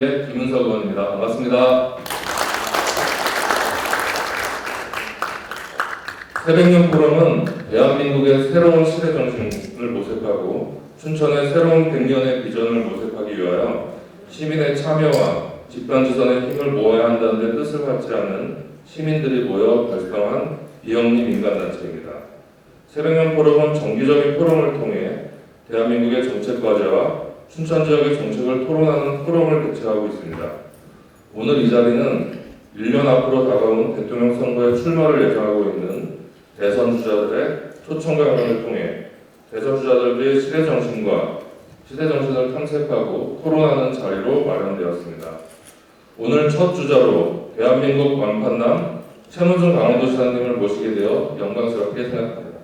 김은석 의원입니다. 반갑습니다. 새백년 포럼은 대한민국의 새로운 시대 정신을 모색하고 춘천의 새로운 100년의 비전을 모색하기 위하여 시민의 참여와 집단지선의 힘을 모아야 한다는 데 뜻을 갖지 않는 시민들이 모여 발성한 비영리 민간단체입니다. 새백년 포럼은 정기적인 포럼을 통해 대한민국의 정책 과제와 춘천 지역의 정책을 토론하는 포럼을 개최하고 있습니다. 오늘 이 자리는 1년 앞으로 다가온 대통령 선거에 출마를 예정하고 있는 대선 주자들의 초청 강연을 통해 대선 주자들의 시대 정신을 탐색하고 토론하는 자리로 마련되었습니다. 오늘 첫 주자로 대한민국 완판남 최문순 강원도지사님을 모시게 되어 영광스럽게 생각합니다.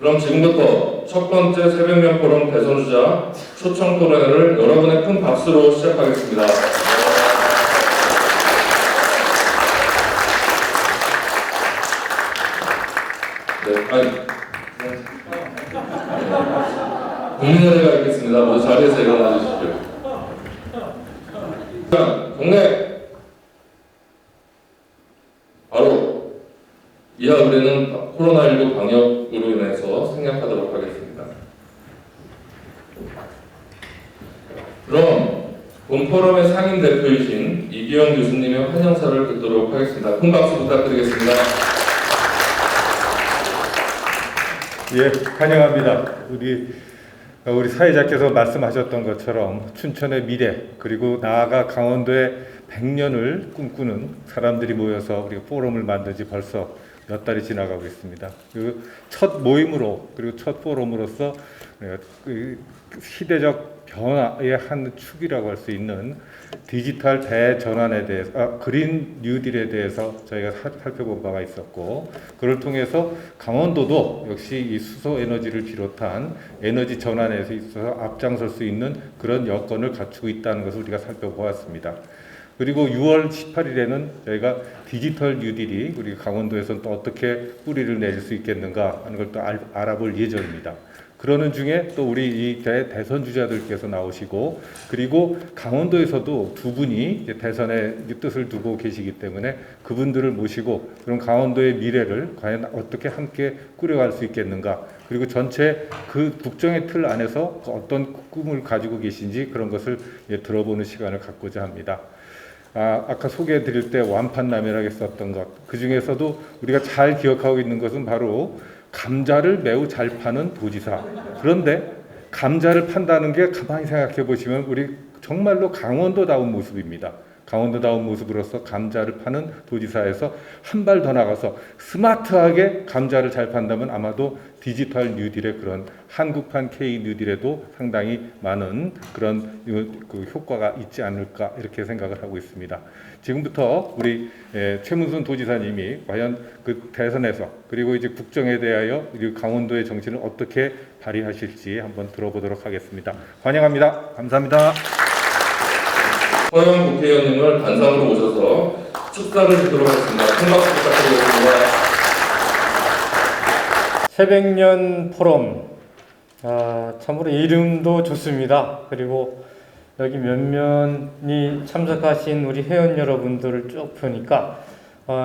그럼 지금부터 첫 번째 새백년 포럼 대선 주자 초청 토론회를 여러분의 큰 박수로 시작하겠습니다. 국민의회가 있겠습니다. 모두 자리에서 일어나 주십시오. 동네 바로 이하 의뢰는 코로나19 방역으로 인해서 생략하도록 하겠습니다. 그럼 본 포럼의 상임 대표이신 이기영 교수님의 환영사를 듣도록 하겠습니다. 큰 박수 부탁드리겠습니다. 예, 환영합니다. 우리 사회자께서 말씀하셨던 것처럼 춘천의 미래 그리고 나아가 강원도의 100년을 꿈꾸는 사람들이 모여서 우리가 포럼을 만든 지 벌써 몇 달이 지나가고 있습니다. 그 첫 모임으로 그리고 첫 포럼으로서 그 시대적 변화의 한 축이라고 할 수 있는 디지털 대전환에 대해서 그린 뉴딜에 대해서 저희가 살펴본 바가 있었고, 그를 통해서 강원도도 역시 이 수소 에너지를 비롯한 에너지 전환에 있어서 앞장설 수 있는 그런 여건을 갖추고 있다는 것을 우리가 살펴보았습니다. 그리고 6월 18일에는 저희가 디지털 뉴딜이 우리 강원도에서는 또 어떻게 뿌리를 내릴 수 있겠는가 하는 걸 또 알아볼 예정입니다. 그러는 중에 또 우리 이 대선 주자들께서 나오시고, 그리고 강원도에서도 두 분이 대선의 뜻을 두고 계시기 때문에 그분들을 모시고 그럼 강원도의 미래를 과연 어떻게 함께 꾸려갈 수 있겠는가, 그리고 전체 그 국정의 틀 안에서 어떤 꿈을 가지고 계신지 그런 것을 들어보는 시간을 갖고자 합니다. 아까 소개해 드릴 때 완판남이라고 했었던 것, 그 중에서도 우리가 잘 기억하고 있는 것은 바로 감자를 매우 잘 파는 도지사. 그런데 감자를 판다는 게 가만히 생각해 보시면 우리 정말로 강원도다운 모습입니다. 강원도다운 모습으로서 감자를 파는 도지사에서 한 발 더 나가서 스마트하게 감자를 잘 판다면 아마도 디지털 뉴딜의 그런 한국판 K 뉴딜에도 상당히 많은 그런 그 효과가 있지 않을까 이렇게 생각을 하고 있습니다. 지금부터 우리 최문순 도지사님이 과연 그 대선에서 그리고 이제 국정에 대하여 강원도의 정신을 어떻게 발휘하실지 한번 들어보도록 하겠습니다. 환영합니다. 감사합니다. 허영 국회의원님을 단상으로 모셔서 축사를 드리도록 하겠습니다. 큰 박수 부탁드리겠습니다. 새백년 포럼, 참으로 이름도 좋습니다. 그리고 여기 몇몇이 참석하신 우리 회원 여러분들을 쭉 보니까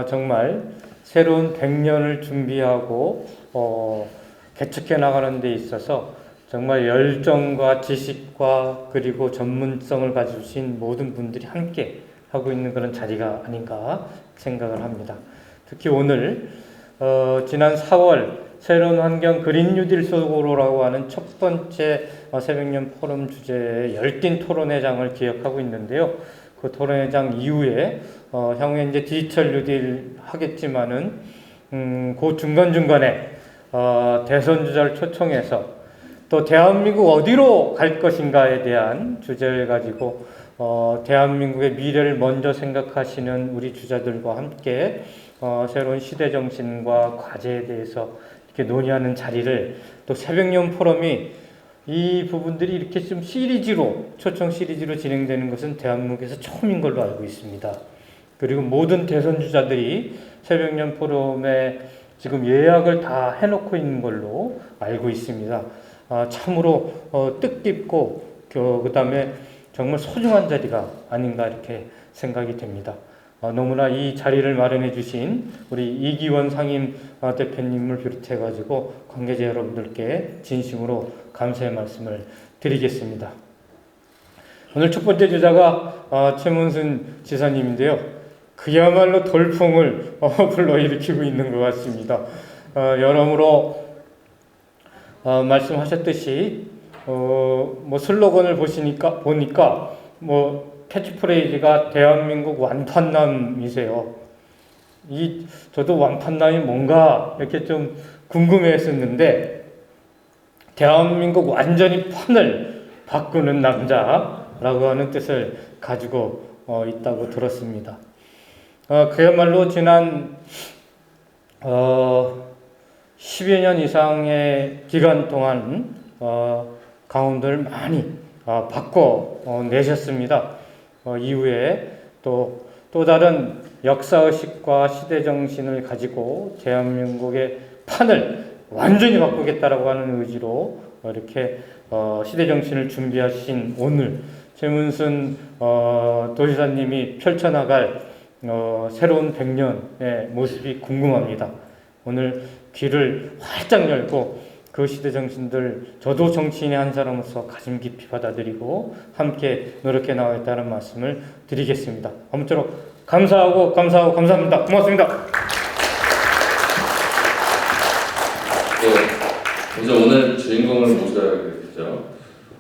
정말 새로운 100년을 준비하고 개척해 나가는 데 있어서 정말 열정과 지식과 그리고 전문성을 가지신 모든 분들이 함께 하고 있는 그런 자리가 아닌가 생각을 합니다. 특히 오늘 지난 4월 새로운 환경 그린 뉴딜 속으로라고 하는 첫 번째 새백년 포럼 주제의 열띤 토론회장을 기획하고 있는데요. 그 토론회장 이후에 향후에 이제 디지털 뉴딜 하겠지만은 그 중간중간에 대선 주자를 초청해서 또 대한민국 어디로 갈 것인가에 대한 주제를 가지고 대한민국의 미래를 먼저 생각하시는 우리 주자들과 함께 새로운 시대 정신과 과제에 대해서 이렇게 논의하는 자리를 또 새백년 포럼이 이 부분들이 이렇게 좀 초청 시리즈로 진행되는 것은 대한민국에서 처음인 걸로 알고 있습니다. 그리고 모든 대선 주자들이 새백년 포럼에 지금 예약을 다 해놓고 있는 걸로 알고 있습니다. 참으로 뜻깊고 그 다음에 정말 소중한 자리가 아닌가 이렇게 생각이 됩니다. 너무나 이 자리를 마련해 주신 우리 이기원 상임 대표님을 비롯해 가지고 관계자 여러분들께 진심으로 감사의 말씀을 드리겠습니다. 오늘 첫 번째 주자가 최문순 지사님인데요. 그야말로 돌풍을 불러일으키고 있는 것 같습니다. 여러모로 말씀하셨듯이 뭐 슬로건을 보니까 뭐 캐치프레이즈가 대한민국 완판남이세요. 저도 완판남이 뭔가 이렇게 좀 궁금해했었는데, 대한민국 완전히 판을 바꾸는 남자라고 하는 뜻을 가지고 있다고 들었습니다. 그야말로 지난 10여 년 이상의 기간 동안 강원도를 많이 바꿔내셨습니다. 이후에 또 다른 역사의식과 시대정신을 가지고 대한민국의 판을 완전히 바꾸겠다라고 하는 의지로 이렇게 시대정신을 준비하신 오늘 최문순 도지사님이 펼쳐나갈 새로운 100년의 모습이 궁금합니다. 오늘 귀를 활짝 열고 그 시대 정신들, 저도 정치인의 한 사람으로서 가슴 깊이 받아들이고 함께 노력해 나가겠다는 말씀을 드리겠습니다. 아무쪼록 감사합니다. 고맙습니다. 네, 이제 오늘 주인공을 모셔야겠죠.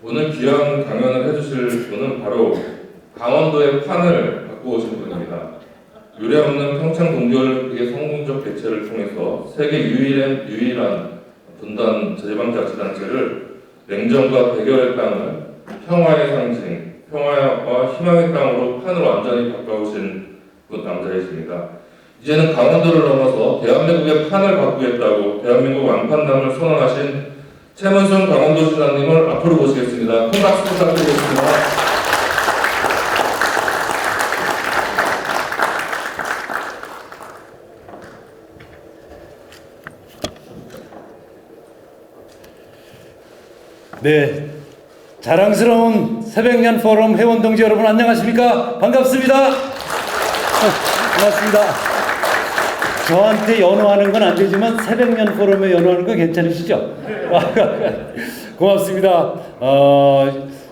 오늘 귀한 강연을 해주실 분은 바로 강원도의 판을 바꾸어 오신 분입니다. 유례없는 평창 동계올림픽의 성공적 개최를 통해서 세계 유일한 분단 제방자치단체를 냉전과 대결의 땅을 평화의 상징, 평화와 희망의 땅으로 판을 완전히 바꿔오신 남자이십니다. 이제는 강원도를 넘어서 대한민국의 판을 바꾸겠다고 대한민국 완판남을 선언하신 최문순 강원도지사님을 앞으로 모시겠습니다. 큰 박수 부탁드리겠습니다. 네, 자랑스러운 새백년 포럼 회원 동지 여러분 안녕하십니까? 반갑습니다. 고맙습니다. 저한테 연호하는 건 안 되지만 새백년 포럼에 연호하는 거 괜찮으시죠? 고맙습니다.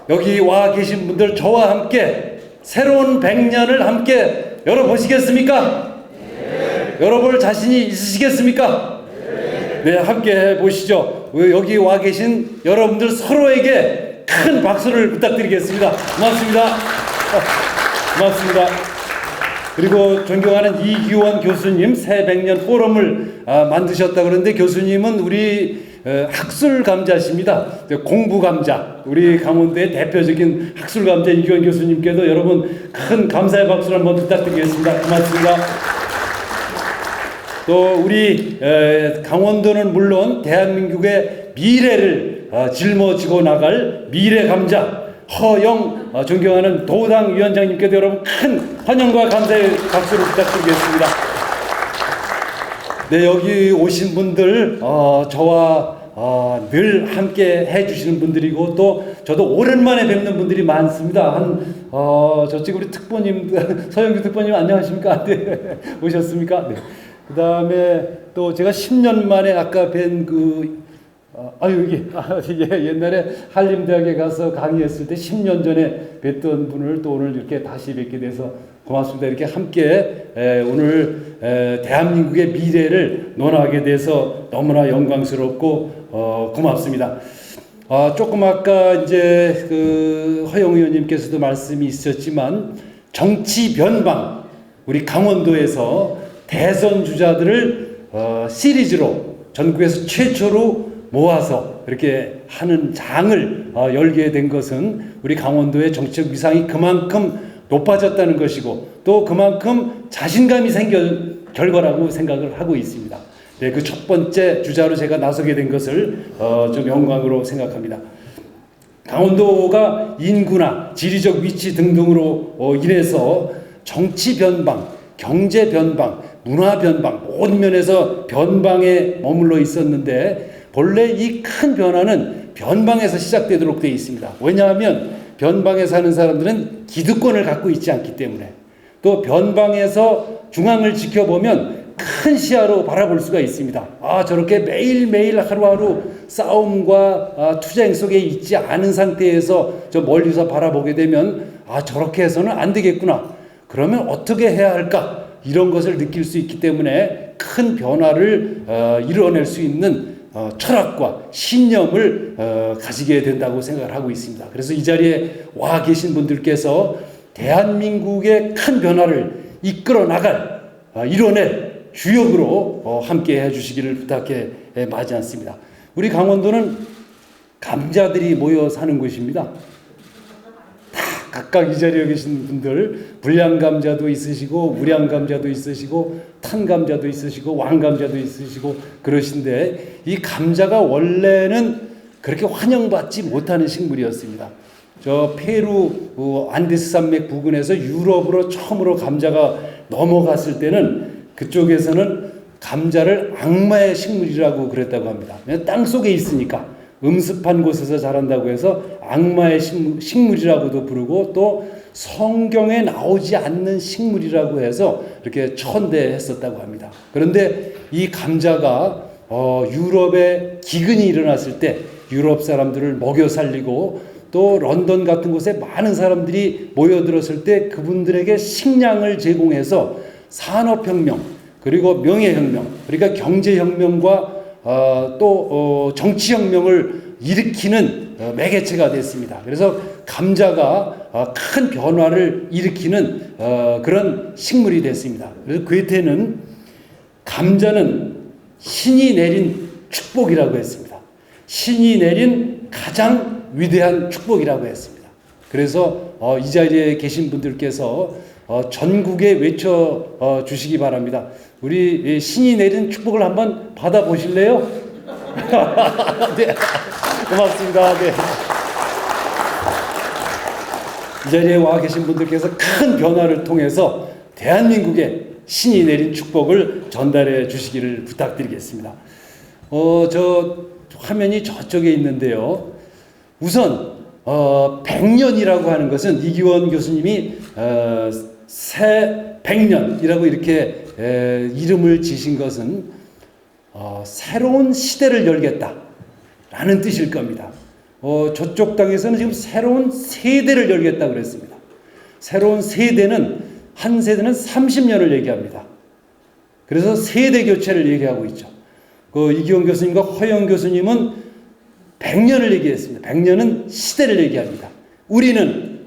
여기 와 계신 분들 저와 함께 새로운 100년을 함께 열어보시겠습니까? 네. 열어볼 자신이 있으시겠습니까? 네, 함께 해보시죠. 여기 와 계신 여러분들 서로에게 큰 박수를 부탁드리겠습니다. 고맙습니다. 고맙습니다. 그리고 존경하는 이기원 교수님, 새 100년 포럼을 만드셨다 그러는데 교수님은 우리 학술 감자십니다. 공부 감자. 우리 강원도의 대표적인 학술 감자 이기원 교수님께도 여러분 큰 감사의 박수를 한번 부탁드리겠습니다. 고맙습니다. 또 우리 강원도는 물론 대한민국의 미래를 짊어지고 나갈 미래 감자 허영 존경하는 도당 위원장님께도 여러분 큰 환영과 감사의 박수를 부탁드리겠습니다. 네, 여기 오신 분들 저와 늘 함께 해주시는 분들이고 또 저도 오랜만에 뵙는 분들이 많습니다. 저쪽 우리 특보님 서영규 특보님 안녕하십니까? 네, 오셨습니까? 네. 그 다음에 또 제가 10년 만에 아까 뵌 옛날에 한림대학에 가서 강의했을 때 10년 전에 뵀던 분을 또 오늘 이렇게 다시 뵙게 돼서 고맙습니다. 이렇게 함께 오늘 대한민국의 미래를 논하게 돼서 너무나 영광스럽고 고맙습니다. 조금 아까 이제 그 허영 의원님께서도 말씀이 있었지만 정치 변방 우리 강원도에서 대선 주자들을 시리즈로 전국에서 최초로 모아서 이렇게 하는 장을 열게 된 것은 우리 강원도의 정치적 위상이 그만큼 높아졌다는 것이고 또 그만큼 자신감이 생긴 결과라고 생각을 하고 있습니다. 네, 그 첫 번째 주자로 제가 나서게 된 것을 좀 영광으로 생각합니다. 강원도가 인구나 지리적 위치 등등으로 인해서 정치 변방, 경제 변방, 문화 변방 모든 면에서 변방에 머물러 있었는데 본래 이 큰 변화는 변방에서 시작되도록 되어 있습니다. 왜냐하면 변방에 사는 사람들은 기득권을 갖고 있지 않기 때문에, 또 변방에서 중앙을 지켜보면 큰 시야로 바라볼 수가 있습니다. 저렇게 매일매일 하루하루 싸움과 투쟁 속에 있지 않은 상태에서 저 멀리서 바라보게 되면 저렇게 해서는 안 되겠구나. 그러면 어떻게 해야 할까? 이런 것을 느낄 수 있기 때문에 큰 변화를 이뤄낼 수 있는 철학과 신념을 가지게 된다고 생각을 하고 있습니다. 그래서 이 자리에 와 계신 분들께서 대한민국의 큰 변화를 이끌어 나갈, 이뤄낼 주역으로 함께 해주시기를 부탁해 마지 않습니다. 우리 강원도는 감자들이 모여 사는 곳입니다. 각각 이 자리에 계신 분들, 불량감자도 있으시고 우량감자도 있으시고 탄감자도 있으시고 왕감자도 있으시고 그러신데, 이 감자가 원래는 그렇게 환영받지 못하는 식물이었습니다. 저 페루 안데스 산맥 부근에서 유럽으로 처음으로 감자가 넘어갔을 때는 그쪽에서는 감자를 악마의 식물이라고 그랬다고 합니다. 땅 속에 있으니까 음습한 곳에서 자란다고 해서 악마의 식물이라고도 부르고, 또 성경에 나오지 않는 식물이라고 해서 이렇게 천대했었다고 합니다. 그런데 이 감자가 유럽에 기근이 일어났을 때 유럽 사람들을 먹여 살리고, 또 런던 같은 곳에 많은 사람들이 모여들었을 때 그분들에게 식량을 제공해서 산업혁명, 그리고 명예혁명, 그러니까 경제혁명과 또 정치혁명을 일으키는 매개체가 됐습니다. 그래서 감자가 큰 변화를 일으키는 그런 식물이 됐습니다. 그래서 괴테는 감자는 신이 내린 축복이라고 했습니다. 신이 내린 가장 위대한 축복이라고 했습니다. 그래서 이 자리에 계신 분들께서 전국에 외쳐 주시기 바랍니다. 우리 신이 내린 축복을 한번 받아보실래요? 네. 고맙습니다. 네. 이 자리에 와 계신 분들께서 큰 변화를 통해서 대한민국에 신이 내린 축복을 전달해 주시기를 부탁드리겠습니다. 저 화면이 저쪽에 있는데요. 우선 100년이라고 하는 것은 이기원 교수님이 새 100년이라고 이렇게 이름을 지신 것은 새로운 시대를 열겠다라는 뜻일 겁니다. 저쪽 땅에서는 지금 새로운 세대를 열겠다고 그랬습니다. 새로운 세대는, 한 세대는 30년을 얘기합니다. 그래서 세대 교체를 얘기하고 있죠. 이기원 교수님과 허영 교수님은 100년을 얘기했습니다. 100년은 시대를 얘기합니다. 우리는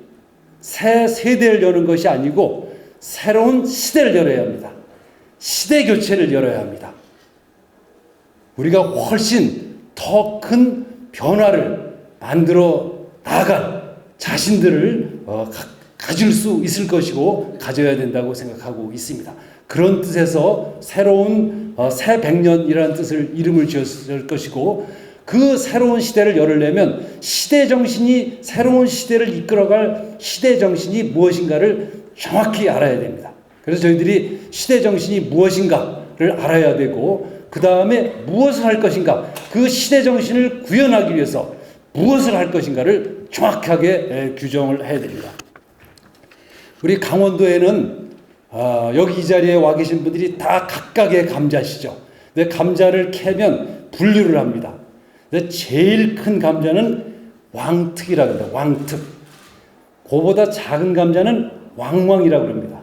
새 세대를 여는 것이 아니고 새로운 시대를 열어야 합니다. 시대 교체를 열어야 합니다. 우리가 훨씬 더 큰 변화를 만들어 나아갈 자신들을 가질 수 있을 것이고 가져야 된다고 생각하고 있습니다. 그런 뜻에서 새로운 새 100년이라는 뜻을 이름을 지었을 것이고, 그 새로운 시대를 열으려면 시대 정신이, 새로운 시대를 이끌어갈 시대 정신이 무엇인가를 정확히 알아야 됩니다. 그래서 저희들이 시대 정신이 무엇인가를 알아야 되고, 그 다음에 무엇을 할 것인가, 그 시대 정신을 구현하기 위해서 무엇을 할 것인가를 정확하게 규정을 해야 됩니다. 우리 강원도에는 여기 이 자리에 와 계신 분들이 다 각각의 감자시죠. 근데 감자를 캐면 분류를 합니다. 근데 제일 큰 감자는 왕특이라고 합니다. 왕특. 그보다 작은 감자는 왕왕이라고 합니다.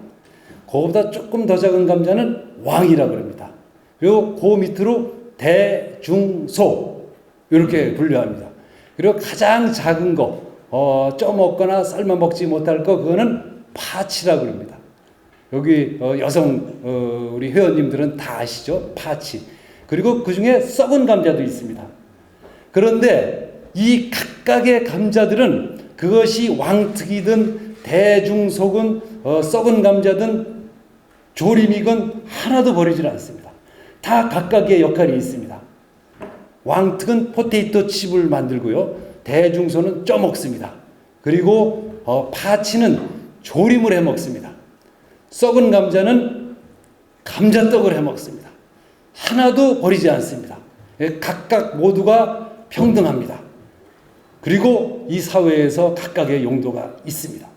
그보다 조금 더 작은 감자는 왕이라고 합니다. 그리고 그 밑으로 대중소 이렇게 분류합니다. 그리고 가장 작은 거, 쪄먹거나 삶아 먹지 못할 거, 그거는 파치라고 합니다. 여기 여성 우리 회원님들은 다 아시죠? 파치. 그리고 그 중에 썩은 감자도 있습니다. 그런데 이 각각의 감자들은 그것이 왕특이든 대중속은 썩은 감자든 조림이건 하나도 버리질 않습니다. 다 각각의 역할이 있습니다. 왕특은 포테이토 칩을 만들고요. 대중소는 쪄먹습니다. 그리고 파치는 조림을 해먹습니다. 썩은 감자는 감자떡을 해먹습니다. 하나도 버리지 않습니다. 각각 모두가 평등합니다. 그리고 이 사회에서 각각의 용도가 있습니다.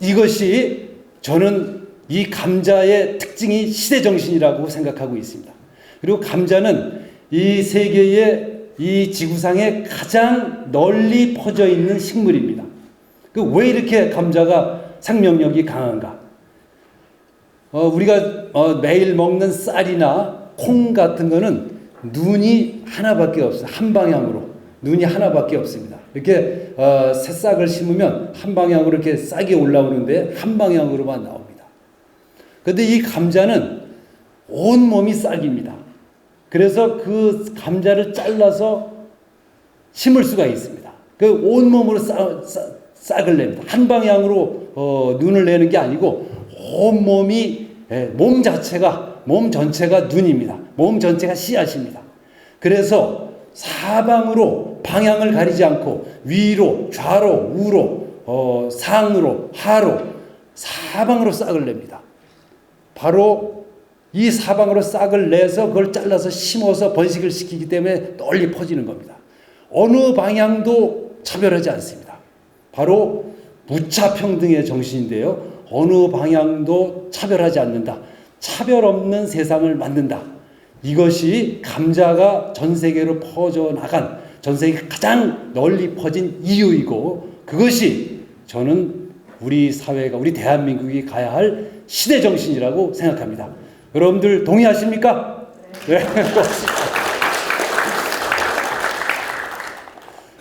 이것이 저는 이 감자의 특징이 시대정신이라고 생각하고 있습니다. 그리고 감자는 이 세계의 이 지구상에 가장 널리 퍼져 있는 식물입니다. 왜 이렇게 감자가 생명력이 강한가? 우리가 매일 먹는 쌀이나 콩 같은 거는 눈이 하나밖에 없어요. 한 방향으로. 눈이 하나밖에 없습니다. 이렇게 새싹을 심으면 한 방향으로 이렇게 싹이 올라오는데 한 방향으로만 나옵니다. 그런데 이 감자는 온몸이 싹입니다. 그래서 그 감자를 잘라서 심을 수가 있습니다. 그 온몸으로 싹을 냅니다. 한 방향으로 눈을 내는 게 아니고 온몸이 몸 전체가 눈입니다. 몸 전체가 씨앗입니다. 그래서 사방으로 방향을 가리지 않고 위로, 좌로, 우로, 상으로, 하로 사방으로 싹을 냅니다. 바로 이 사방으로 싹을 내서 그걸 잘라서 심어서 번식을 시키기 때문에 널리 퍼지는 겁니다. 어느 방향도 차별하지 않습니다. 바로 무차평등의 정신인데요. 어느 방향도 차별하지 않는다. 차별 없는 세상을 만든다. 이것이 감자가 전 세계로 퍼져나간, 전 세계 가장 널리 퍼진 이유이고, 그것이 저는 우리 사회가, 우리 대한민국이 가야 할 시대정신이라고 생각합니다. 여러분들 동의하십니까? 네.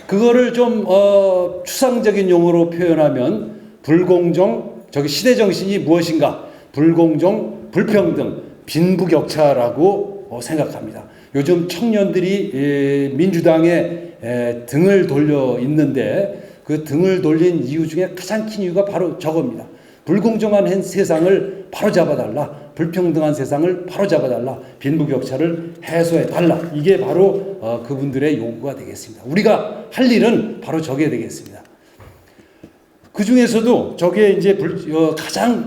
그거를 좀 추상적인 용어로 표현하면 불공정, 저기 시대정신이 무엇인가? 불공정, 불평등, 빈부격차라고 생각합니다. 요즘 청년들이 민주당에 등을 돌려 있는데 그 등을 돌린 이유 중에 가장 큰 이유가 바로 저겁니다. 불공정한 세상을 바로잡아달라. 불평등한 세상을 바로잡아달라. 빈부격차를 해소해달라. 이게 바로 그분들의 요구가 되겠습니다. 우리가 할 일은 바로 저게 되겠습니다. 그 중에서도 저게 이제 가장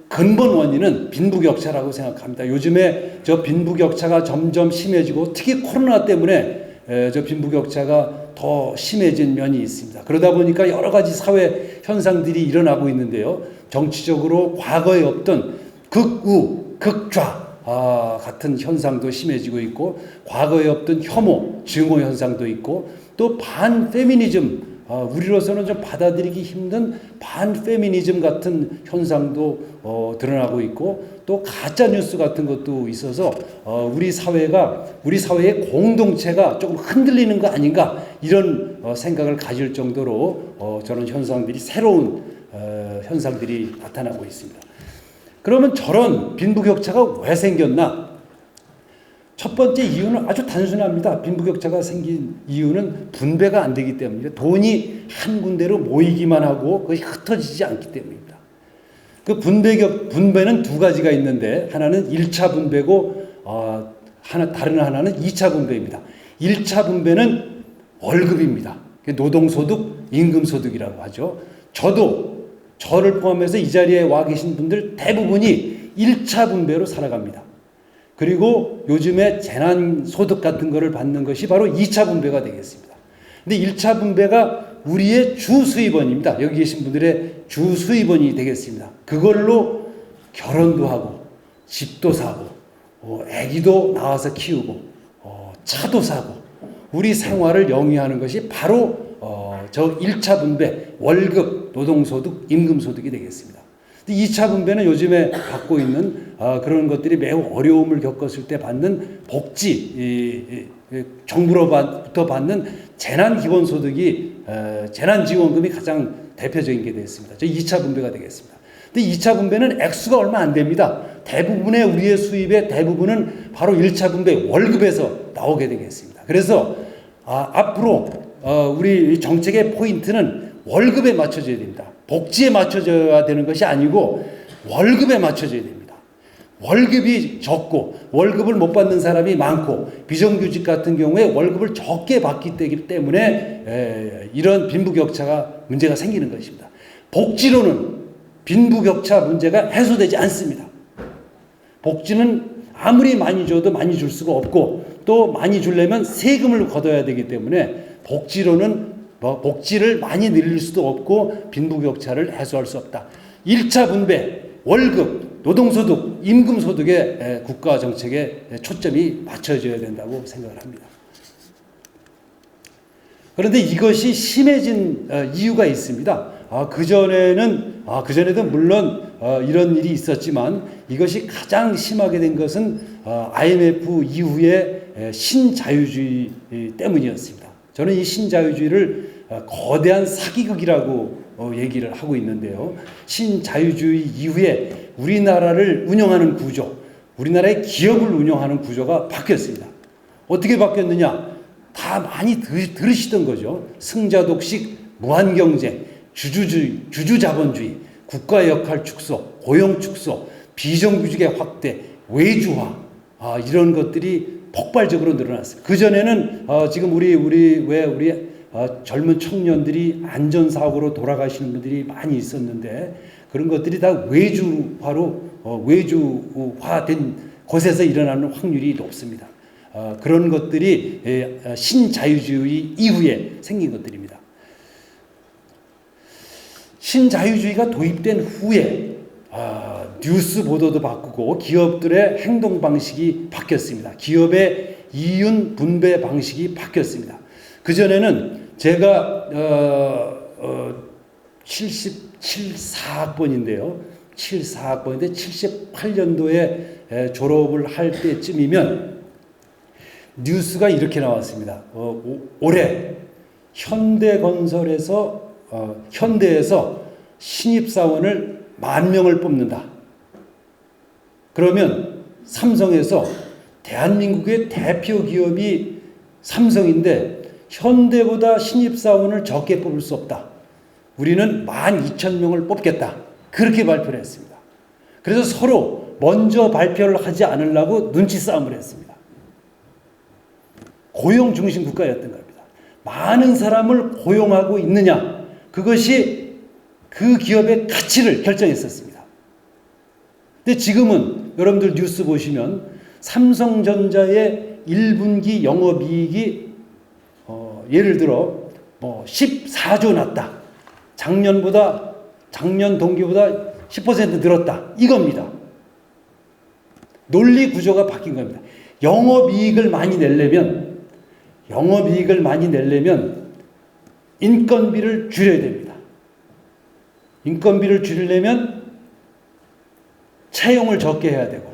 근본 원인은 빈부격차라고 생각합니다. 요즘에 저 빈부격차가 점점 심해지고 특히 코로나 때문에 저 빈부격차가 더 심해진 면이 있습니다. 그러다 보니까 여러 가지 사회 현상들이 일어나고 있는데요. 정치적으로 과거에 없던 극우, 극좌 같은 현상도 심해지고 있고, 과거에 없던 혐오, 증오 현상도 있고, 또 반페미니즘, 우리로서는 좀 받아들이기 힘든 반페미니즘 같은 현상도 드러나고 있고, 또 가짜뉴스 같은 것도 있어서 우리 사회의 공동체가 조금 흔들리는 거 아닌가, 이런 생각을 가질 정도로 저런 현상들이, 새로운 현상들이 나타나고 있습니다. 그러면 저런 빈부격차가 왜 생겼나? 첫 번째 이유는 아주 단순합니다. 빈부격차가 생긴 이유는 분배가 안 되기 때문입니다. 돈이 한 군데로 모이기만 하고 그것이 흩어지지 않기 때문입니다. 그 분배는 두 가지가 있는데, 하나는 1차 분배고 다른 하나는 2차 분배입니다. 1차 분배는 월급입니다. 노동소득, 임금소득이라고 하죠. 저를 포함해서 이 자리에 와 계신 분들 대부분이 1차 분배로 살아갑니다. 그리고 요즘에 재난소득 같은 거를 받는 것이 바로 2차 분배가 되겠습니다. 근데 1차 분배가 우리의 주수입원입니다. 여기 계신 분들의 주수입원이 되겠습니다. 그걸로 결혼도 하고, 집도 사고, 아기도 낳아서 키우고, 차도 사고, 우리 생활을 영위하는 것이 바로 저 1차 분배, 월급, 노동소득, 임금소득이 되겠습니다. 2차 분배는 요즘에 받고 있는 그런 것들이 매우 어려움을 겪었을 때 받는 복지, 정부로부터 받는 재난기본소득이, 재난지원금이 가장 대표적인 게 되겠습니다. 저 2차 분배가 되겠습니다. 근데 2차 분배는 액수가 얼마 안 됩니다. 대부분의 우리의 수입의 대부분은 바로 1차 분배 월급에서 나오게 되겠습니다. 그래서 앞으로 우리 정책의 포인트는 월급에 맞춰져야 됩니다. 복지에 맞춰져야 되는 것이 아니고 월급에 맞춰져야 됩니다. 월급이 적고 월급을 못 받는 사람이 많고 비정규직 같은 경우에 월급을 적게 받기 때문에 이런 빈부격차가 문제가 생기는 것입니다. 복지로는 빈부격차 문제가 해소되지 않습니다. 복지는 아무리 많이 줘도 많이 줄 수가 없고, 또 많이 주려면 세금을 걷어야 되기 때문에 복지를 많이 늘릴 수도 없고 빈부격차를 해소할 수 없다. 1차 분배, 월급, 노동소득, 임금소득에 국가 정책에 초점이 맞춰져야 된다고 생각을 합니다. 그런데 이것이 심해진 이유가 있습니다. 그전에도 물론 이런 일이 있었지만 이것이 가장 심하게 된 것은 IMF 이후에 신자유주의 때문이었습니다. 저는 이 신자유주의를 거대한 사기극이라고 얘기를 하고 있는데요. 신자유주의 이후에 우리나라를 운영하는 구조, 우리나라의 기업을 운영하는 구조가 바뀌었습니다. 어떻게 바뀌었느냐? 다 많이 들으시던 거죠. 승자독식, 무한경쟁, 주주자본주의, 국가의 역할 축소, 고용 축소, 비정규직의 확대, 외주화, 이런 것들이 폭발적으로 늘어났어요. 그전에는 지금 우리 젊은 청년들이 안전사고로 돌아가시는 분들이 많이 있었는데 그런 것들이 다 외주화된 곳에서 일어나는 확률이 높습니다. 그런 것들이 신자유주의 이후에 생긴 것들입니다. 신자유주의가 도입된 후에 뉴스 보도도 바꾸고 기업들의 행동 방식이 바뀌었습니다. 기업의 이윤 분배 방식이 바뀌었습니다. 그전에는 제가 74학번인데요. 74학번인데 78년도에 졸업을 할 때쯤이면 뉴스가 이렇게 나왔습니다. 올해 현대에서 신입사원을 10,000명을 뽑는다. 그러면 삼성에서 대한민국의 대표 기업이 삼성인데 현대보다 신입사원을 적게 뽑을 수 없다. 우리는 12,000명을 뽑겠다. 그렇게 발표를 했습니다. 그래서 서로 먼저 발표를 하지 않으려고 눈치 싸움을 했습니다. 고용 중심 국가였던 겁니다. 많은 사람을 고용하고 있느냐, 그것이 그 기업의 가치를 결정했었습니다. 근데 지금은 여러분들 뉴스 보시면 삼성전자의 1분기 영업이익이 예를 들어 14조 났다. 작년 동기보다 10% 늘었다. 이겁니다. 논리 구조가 바뀐 겁니다. 영업이익을 많이 내려면 인건비를 줄여야 됩니다. 인건비를 줄이려면 채용을 적게 해야 되고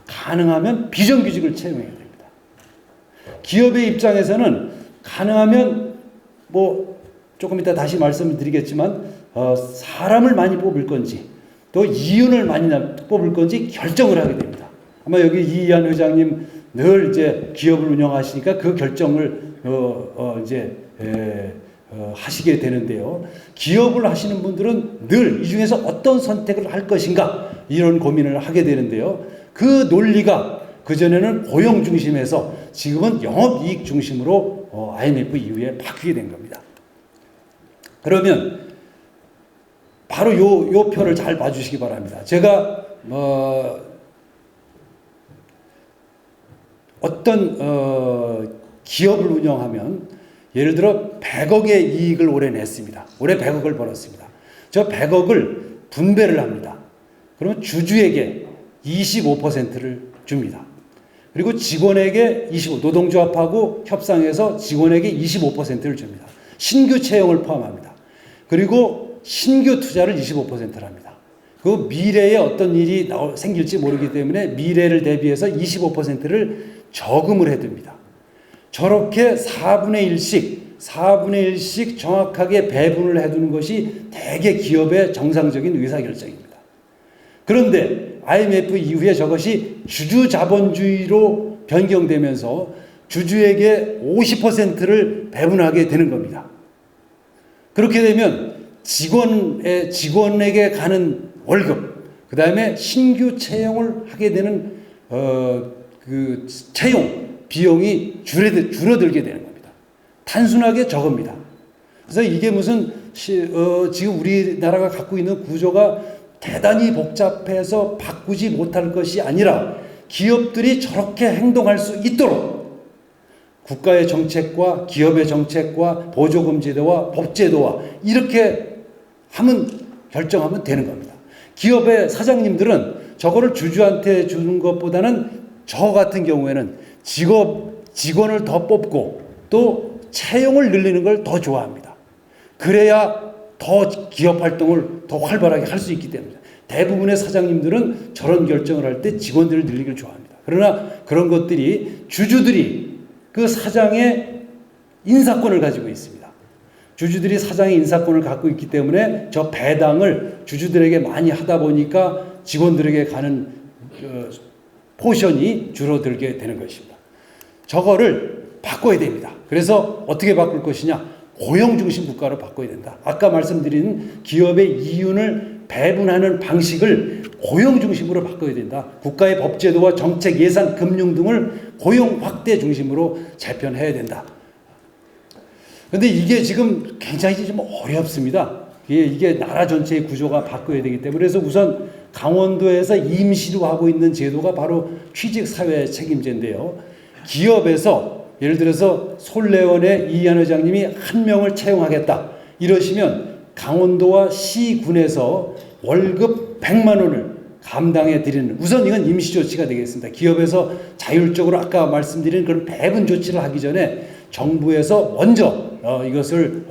가능하면 비정규직을 채용해야 됩니다. 기업의 입장에서는 가능하면 조금 이따 다시 말씀을 드리겠지만 사람을 많이 뽑을 건지 또 이윤을 많이 뽑을 건지 결정을 하게 됩니다. 아마 여기 이희안 회장님 늘 이제 기업을 운영하시니까 그 결정을 하시게 되는데요. 기업을 하시는 분들은 늘 이 중에서 어떤 선택을 할 것인가 이런 고민을 하게 되는데요. 그 논리가 그전에는 고용 중심에서 지금은 영업이익 중심으로 IMF 이후에 바뀌게 된 겁니다. 그러면 바로 요 표를 잘 봐주시기 바랍니다. 제가 어떤 기업을 운영하면 예를 들어 100억의 이익을 올해 냈습니다. 올해 100억을 벌었습니다. 저 100억을 분배를 합니다. 그러면 주주에게 25%를 줍니다. 그리고 직원에게 노동조합하고 협상해서 직원에게 25%를 줍니다. 신규 채용을 포함합니다. 그리고 신규 투자를 25%를 합니다. 그 미래에 어떤 일이 생길지 모르기 때문에 미래를 대비해서 25%를 저금을 해둡니다. 저렇게 4분의 1씩 정확하게 배분을 해두는 것이 대개 기업의 정상적인 의사결정입니다. 그런데 IMF 이후에 저것이 주주자본주의로 변경되면서 주주에게 50%를 배분하게 되는 겁니다. 그렇게 되면 직원에게 가는 월급, 그 다음에 신규 채용을 하게 되는 그 채용 비용이 줄어들게 되는 겁니다. 단순하게 저겁니다. 그래서 이게 무슨 지금 우리나라가 갖고 있는 구조가 대단히 복잡해서 바꾸지 못할 것이 아니라 기업들이 저렇게 행동할 수 있도록 국가의 정책과 기업의 정책과 보조금 제도와 법제도와 이렇게 결정하면 되는 겁니다. 기업의 사장님들은 저거를 주주한테 주는 것보다는 저 같은 경우에는 직원을 더 뽑고 또 채용을 늘리는 걸 더 좋아합니다. 그래야 더 기업 활동을 더 활발하게 할 수 있기 때문에 대부분의 사장님들은 저런 결정을 할 때 직원들을 늘리기를 좋아합니다. 그러나 그런 것들이 주주들이 그 사장의 인사권을 가지고 있습니다. 주주들이 사장의 인사권을 갖고 있기 때문에 저 배당을 주주들에게 많이 하다 보니까 직원들에게 가는 포션이 줄어들게 되는 것입니다. 저거를 바꿔야 됩니다. 그래서 어떻게 바꿀 것이냐? 고용중심 국가로 바꿔야 된다. 아까 말씀드린 기업의 이윤을 배분하는 방식을 고용중심으로 바꿔야 된다. 국가의 법제도와 정책, 예산, 금융 등을 고용 확대 중심으로 재편해야 된다. 그런데 이게 지금 굉장히 좀 어렵습니다. 이게 나라 전체의 구조가 바꿔야 되기 때문에 그래서 우선 강원도에서 임시로 하고 있는 제도가 바로 취직사회 책임제인데요. 기업에서 예를 들어서 솔레원의 이한 회장님이 한 명을 채용하겠다 이러시면 강원도와 시군에서 월급 100만 원을 감당해 드리는 우선 이건 임시 조치가 되겠습니다. 기업에서 자율적으로 아까 말씀드린 그런 배분 조치를 하기 전에 정부에서 먼저 이것을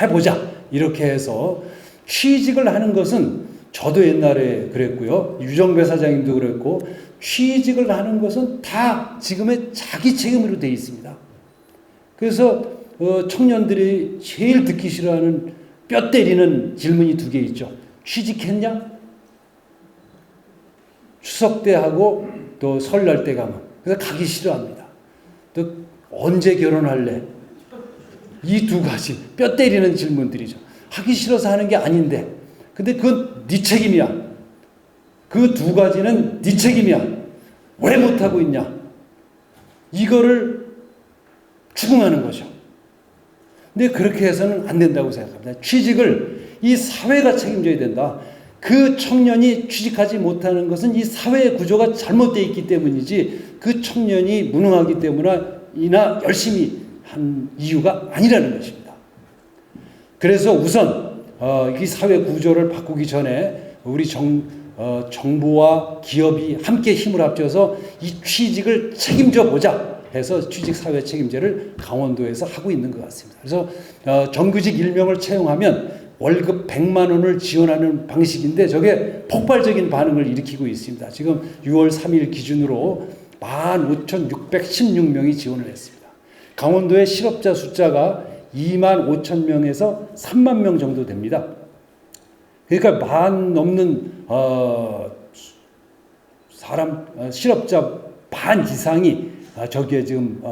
해보자 이렇게 해서 취직을 하는 것은 저도 옛날에 그랬고요. 유정배 사장님도 그랬고 취직을 하는 것은 다 지금의 자기 책임으로 되어 있습니다. 그래서 청년들이 제일 듣기 싫어하는 뼈 때리는 질문이 2개 있죠. 취직했냐? 추석 때 하고 또 설날 때 가면 그래서 가기 싫어합니다. 또 언제 결혼할래? 이 2가지 뼈 때리는 질문들이죠. 하기 싫어서 하는 게 아닌데 근데 그건 네 책임이야. 그 2가지는 네 책임이야. 왜 못하고 있냐? 이거를 추궁하는 거죠. 근데 그렇게 해서는 안 된다고 생각합니다. 취직을 이 사회가 책임져야 된다. 그 청년이 취직하지 못하는 것은 이 사회의 구조가 잘못되어 있기 때문이지 그 청년이 무능하기 때문이나 열심히 한 이유가 아니라는 것입니다. 그래서 우선 이 사회 구조를 바꾸기 전에 우리 정부와 기업이 함께 힘을 합쳐서 이 취직을 책임져 보자 해서 취직사회 책임제를 강원도에서 하고 있는 것 같습니다. 그래서 정규직 1명을 채용하면 월급 100만 원을 지원하는 방식인데 저게 폭발적인 반응을 일으키고 있습니다. 지금 6월 3일 기준으로 15,616명이 지원을 했습니다. 강원도의 실업자 숫자가 25,000명에서 3만 명 정도 됩니다. 그러니까 반 넘는 실업자 반 이상이 저기에 지금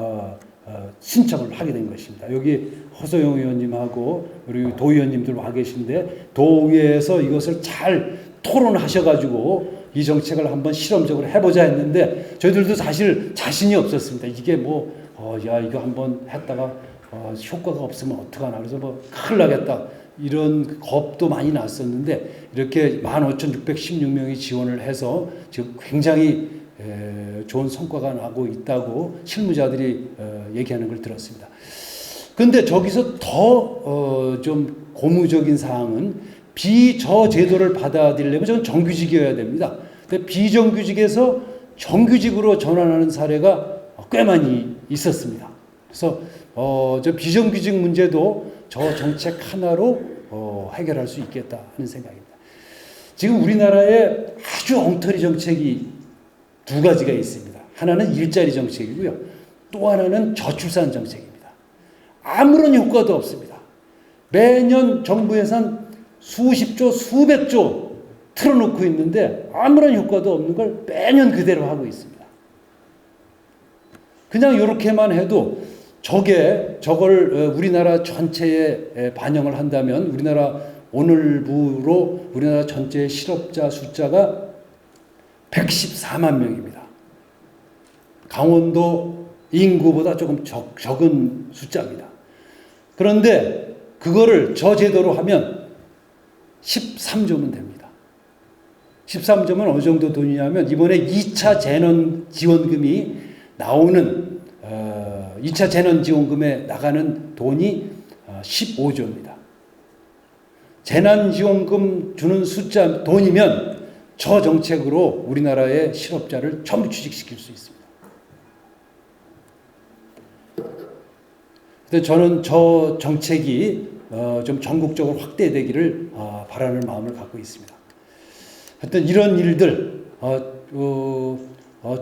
신청을 하게 된 것입니다. 여기 허소영 의원님하고 우리 도 의원님들 와 계신데 도의회에서 이것을 잘 토론하셔가지고 이 정책을 한번 실험적으로 해보자 했는데 저희들도 사실 자신이 없었습니다. 이게 이거 한번 했다가 효과가 없으면 어떡하나 그래서 큰일 나겠다 이런 겁도 많이 났었는데 이렇게 15,616명이 지원을 해서 지금 굉장히 좋은 성과가 나고 있다고 실무자들이 얘기하는 걸 들었습니다. 그런데 저기서 더 좀 고무적인 사항은 저 제도를 받아들이려면 저는 정규직이어야 됩니다. 근데 비정규직에서 정규직으로 전환하는 사례가 꽤 많이 있었습니다. 그래서 저 비정규직 문제도 저 정책 하나로 해결할 수 있겠다 하는 생각입니다. 지금 우리나라에 아주 엉터리 정책이 2가지가 있습니다. 하나는 일자리 정책이고요. 또 하나는 저출산 정책입니다. 아무런 효과도 없습니다. 매년 정부 예산 수십조, 수백조 틀어놓고 있는데 아무런 효과도 없는 걸 매년 그대로 하고 있습니다. 그냥 이렇게만 해도 저걸 우리나라 전체에 반영을 한다면 오늘부로 우리나라 전체의 실업자 숫자가 114만 명입니다. 강원도 인구보다 조금 적은 숫자입니다. 그런데 그거를 저 제도로 하면 13조면 됩니다. 13조면 어느 정도 돈이냐면 이번에 2차 재난 지원금이 나오는 2차 재난지원금에 나가는 돈이 15조입니다. 재난지원금 주는 숫자 돈이면 저 정책으로 우리나라의 실업자를 전부 취직시킬 수 있습니다. 근데 저는 저 정책이 좀 전국적으로 확대되기를 바라는 마음을 갖고 있습니다. 하여튼 이런 일들,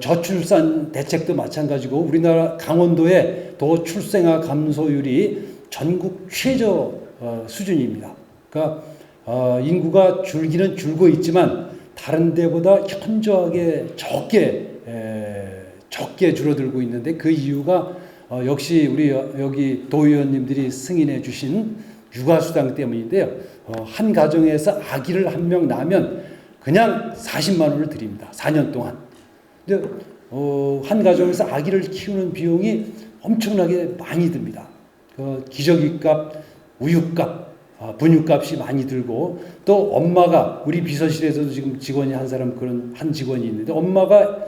저출산 대책도 마찬가지고 우리나라 강원도의 도출생아 감소율이 전국 최저 수준입니다. 그러니까 인구가 줄기는 줄고 있지만 다른 데보다 현저하게 적게 줄어들고 있는데 그 이유가 역시 우리 여기 도의원님들이 승인해 주신 육아수당 때문인데요. 한 가정에서 아기를 한 명 낳으면 그냥 40만 원을 드립니다. 4년 동안. 근데 한 가정에서 아기를 키우는 비용이 엄청나게 많이 듭니다. 기저귀값, 우유값, 분유값이 많이 들고 또 엄마가 우리 비서실에서도 지금 직원이 한 사람 그런 한 직원이 있는데 엄마가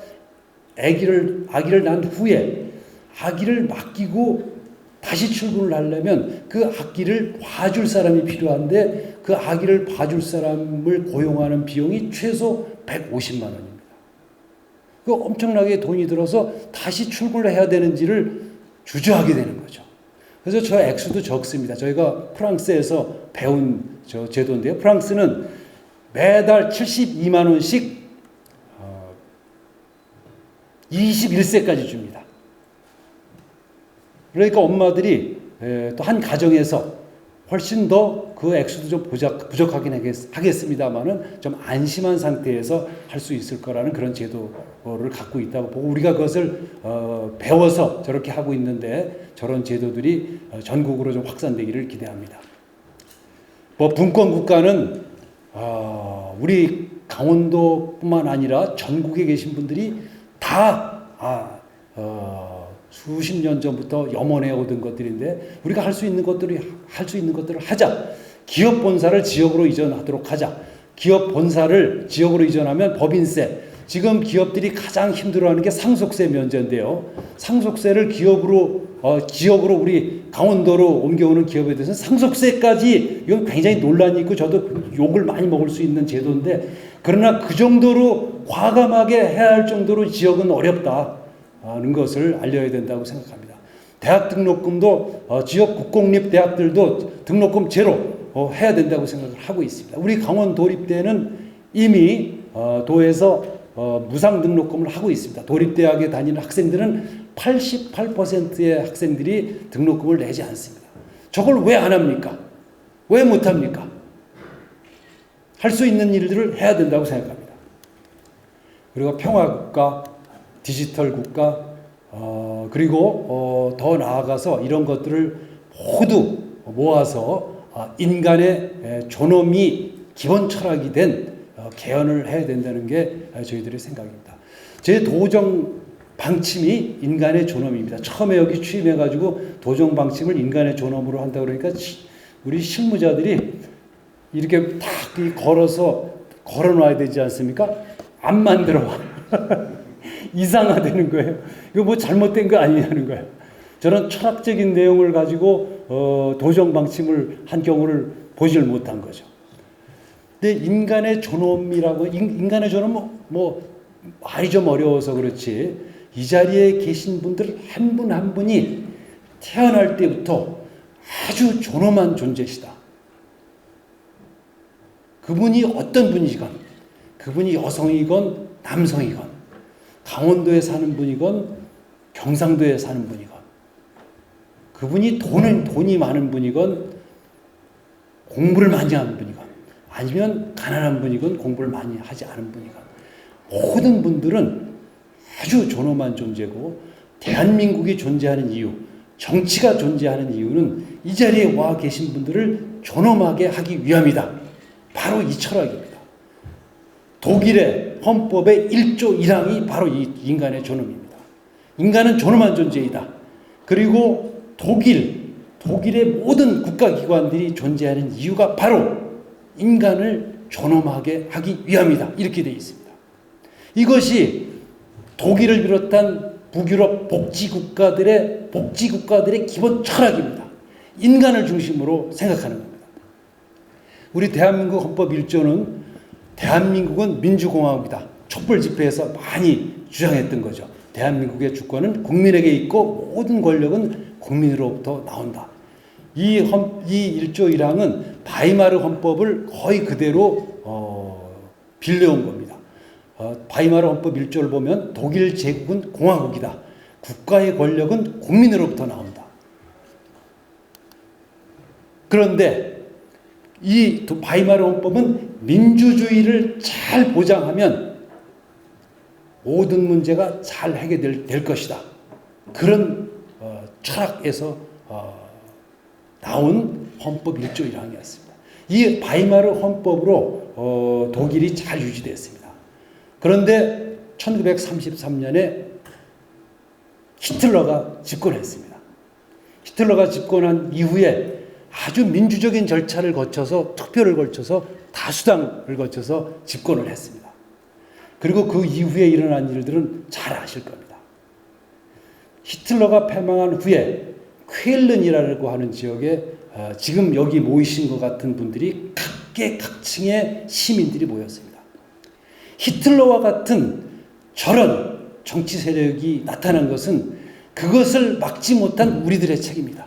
아기를 낳은 후에 아기를 맡기고 다시 출근을 하려면 그 아기를 봐줄 사람이 필요한데 그 아기를 봐줄 사람을 고용하는 비용이 최소 150만 원입니다. 그 엄청나게 돈이 들어서 다시 출근을 해야 되는지를 주저하게 되는 거죠. 그래서 저 액수도 적습니다. 저희가 프랑스에서 배운 저 제도인데요. 프랑스는 매달 72만 원씩 21세까지 줍니다. 그러니까 엄마들이 또 한 가정에서 훨씬 더 그 액수도 좀 부족하긴 하겠습니다만은 좀 안심한 상태에서 할 수 있을 거라는 그런 제도를 갖고 있다고 보고 우리가 그것을 배워서 저렇게 하고 있는데 저런 제도들이 전국으로 좀 확산되기를 기대합니다. 뭐 분권 국가는 우리 강원도뿐만 아니라 전국에 계신 분들이 다 수십 년 전부터 염원해 오던 것들인데 우리가 할 수 있는 것들을 하자. 기업 본사를 지역으로 이전하도록 하자. 기업 본사를 지역으로 이전하면 법인세. 지금 기업들이 가장 힘들어하는 게 상속세 면제인데요. 상속세를 지역으로 우리 강원도로 옮겨오는 기업에 대해서는 상속세까지 이건 굉장히 논란이 있고 저도 욕을 많이 먹을 수 있는 제도인데 그러나 그 정도로 과감하게 해야 할 정도로 지역은 어렵다는 것을 알려야 된다고 생각합니다. 대학 등록금도 지역 국공립 대학들도 등록금 제로 해야 된다고 생각을 하고 있습니다. 우리 강원 도립대는 이미 도에서 무상 등록금을 하고 있습니다. 도립대학에 다니는 학생들은 88%의 학생들이 등록금을 내지 않습니다. 저걸 왜 안 합니까? 왜 못 합니까? 할 수 있는 일들을 해야 된다고 생각합니다. 그리고 평화국가, 디지털 국가, 그리고 더 나아가서 이런 것들을 모두 모아서 인간의 존엄이 기본 철학이 된 개헌을 해야 된다는 게 저희들의 생각입니다. 제 도정 방침이 인간의 존엄입니다. 처음에 여기 취임해가지고 도정 방침을 인간의 존엄으로 한다고 그러니까 우리 실무자들이 이렇게 딱 걸어놔야 되지 않습니까? 안 만들어와. 이상화되는 거예요. 이거 뭐 잘못된 거 아니냐는 거예요. 저는 철학적인 내용을 가지고 도정 방침을 한 경우를 보질 못한 거죠. 근데 인간의 존엄이라고 인간의 존엄 말이 좀 어려워서 그렇지 이 자리에 계신 분들 한 분 한 분이 태어날 때부터 아주 존엄한 존재시다. 그분이 어떤 분이건 그분이 여성이건 남성이건 강원도에 사는 분이건 경상도에 사는 분이건 그분이 돈이 많은 분이건 공부를 많이 하는 분이건 아니면 가난한 분이건 공부를 많이 하지 않은 분이건 모든 분들은 아주 존엄한 존재고 대한민국이 존재하는 이유, 정치가 존재하는 이유는 이 자리에 와 계신 분들을 존엄하게 하기 위함이다. 바로 이 철학입니다. 독일의 헌법의 1조 1항이 바로 이 인간의 존엄입니다. 인간은 존엄한 존재이다. 그리고 독일의 모든 국가기관들이 존재하는 이유가 바로 인간을 존엄하게 하기 위함이다. 이렇게 되어 있습니다. 이것이 독일을 비롯한 북유럽 복지국가들의 기본 철학입니다. 인간을 중심으로 생각하는 겁니다. 우리 대한민국 헌법 1조는 대한민국은 민주공화국이다. 촛불 집회에서 많이 주장했던 거죠. 대한민국의 주권은 국민에게 있고 모든 권력은 국민으로부터 나온다. 이 1조 1항은 바이마르 헌법을 거의 그대로 빌려온 겁니다. 바이마르 헌법 1조를 보면 독일 제국은 공화국이다. 국가의 권력은 국민으로부터 나온다. 그런데 이 바이마르 헌법은 민주주의를 잘 보장하면 모든 문제가 잘 해결될 것이다. 그런 철학에서 나온 헌법 1조 1항이었습니다. 이 바이마르 헌법으로 독일이 잘 유지됐습니다. 그런데 1933년에 히틀러가 집권했습니다. 히틀러가 집권한 이후에 아주 민주적인 절차를 거쳐서 투표를 거쳐서 다수당을 거쳐서 집권을 했습니다. 그리고 그 이후에 일어난 일들은 잘 아실 겁니다. 히틀러가 패망한 후에 쾰른이라고 하는 지역에 지금 여기 모이신 것 같은 분들이 각계각층의 시민들이 모였습니다. 히틀러와 같은 저런 정치 세력이 나타난 것은 그것을 막지 못한 우리들의 책임이다.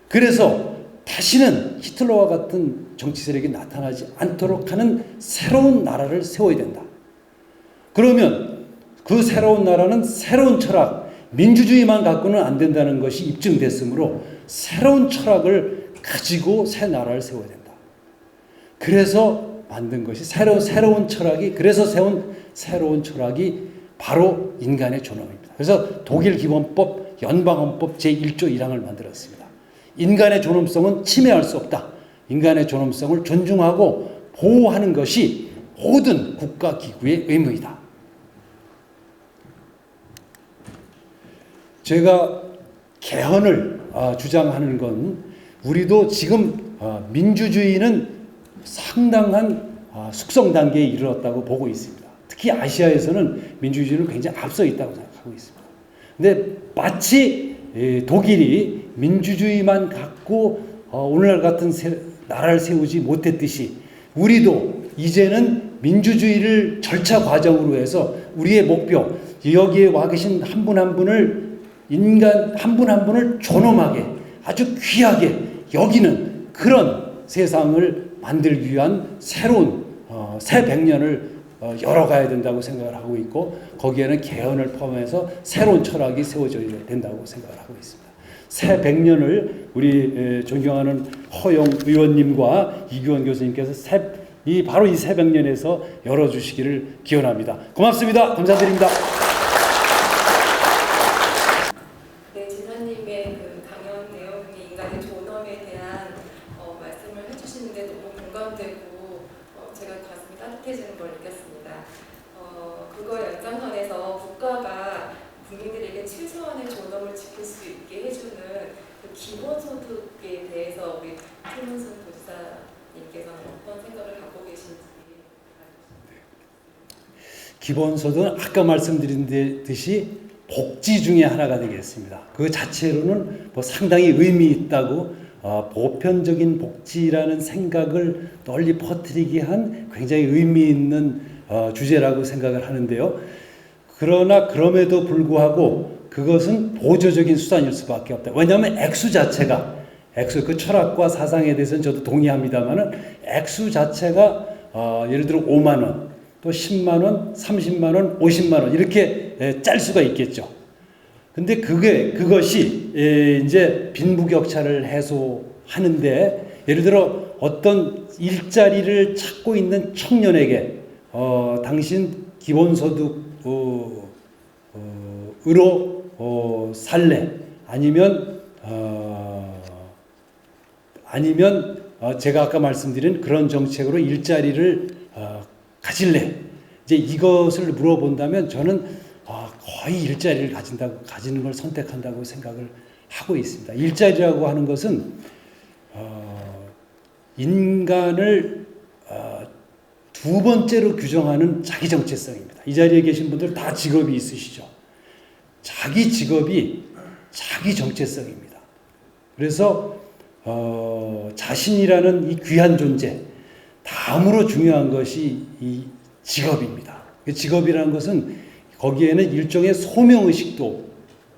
그래서 다시는 히틀러와 같은 정치 세력이 나타나지 않도록 하는 새로운 나라를 세워야 된다. 그러면 그 새로운 나라는 새로운 철학, 민주주의만 갖고는 안 된다는 것이 입증됐으므로 새로운 철학을 가지고 새 나라를 세워야 된다. 그래서 만든 것이 새로운 철학이, 그래서 세운 새로운 철학이 바로 인간의 존엄입니다. 그래서 독일 기본법 연방헌법 제1조 1항을 만들었습니다. 인간의 존엄성은 침해할 수 없다. 인간의 존엄성을 존중하고 보호하는 것이 모든 국가기구의 의무이다. 제가 개헌을 주장하는 건 우리도 지금 민주주의는 상당한 숙성 단계에 이르렀다고 보고 있습니다. 특히 아시아에서는 민주주의는 굉장히 앞서 있다고 생각하고 있습니다. 근데 마치 독일이 민주주의만 갖고 오늘날 같은 나라를 세우지 못했듯이 우리도 이제는 민주주의를 절차 과정으로 해서 우리의 목표, 여기에 와 계신 한 분 한 분을 인간 한 분 한 분을 존엄하게 아주 귀하게 여기는 그런 세상을 만들기 위한 새로운 새 100년을 열어가야 된다고 생각을 하고 있고 거기에는 개헌을 포함해서 새로운 철학이 세워져야 된다고 생각을 하고 있습니다. 새 100년을 우리 존경하는 허영 의원님과 이규원 교수님께서 바로 이 새 100년에서 열어주시기를 기원합니다. 고맙습니다. 감사드립니다. 네, 지사님의 그 강연 내용 중에 인간의 존엄에 대한 말씀을 해주시는데 너무 공감되고 제가 가슴이 따뜻해지는 걸 느꼈습니다. 그거 연장선에서 국가가 국민들에게 최소한의 존엄을 지킬 수 있게 해주는 그 기본소득에 대해서 우리 최문순 도지사님께서는 어떤 생각을 갖고 계신지. 기본소득은 아까 말씀드린 듯이 복지 중에 하나가 되겠습니다. 그 자체로는 상당히 의미 있다고 보편적인 복지라는 생각을 널리 퍼뜨리게 한 굉장히 의미 있는 주제라고 생각을 하는데요. 그러나 그럼에도 불구하고 그것은 보조적인 수단일 수밖에 없다. 왜냐하면 액수 자체가 그 철학과 사상에 대해서는 저도 동의합니다만은 액수 자체가 예를 들어 5만 원, 또 10만 원, 30만 원, 50만 원 이렇게 짤 수가 있겠죠. 근데 그것이 이제 빈부격차를 해소하는데 예를 들어 어떤 일자리를 찾고 있는 청년에게 당신 기본소득 으로 살래? 아니면 제가 아까 말씀드린 그런 정책으로 일자리를 가질래? 이제 이것을 물어본다면 저는 거의 일자리를 가지는 걸 선택한다고 생각을 하고 있습니다. 일자리라고 하는 것은 인간을 두 번째로 규정하는 자기 정체성입니다. 이 자리에 계신 분들 다 직업이 있으시죠. 자기 직업이 자기 정체성입니다. 그래서 자신이라는 이 귀한 존재, 다음으로 중요한 것이 이 직업입니다. 직업이라는 것은 거기에는 일종의 소명의식도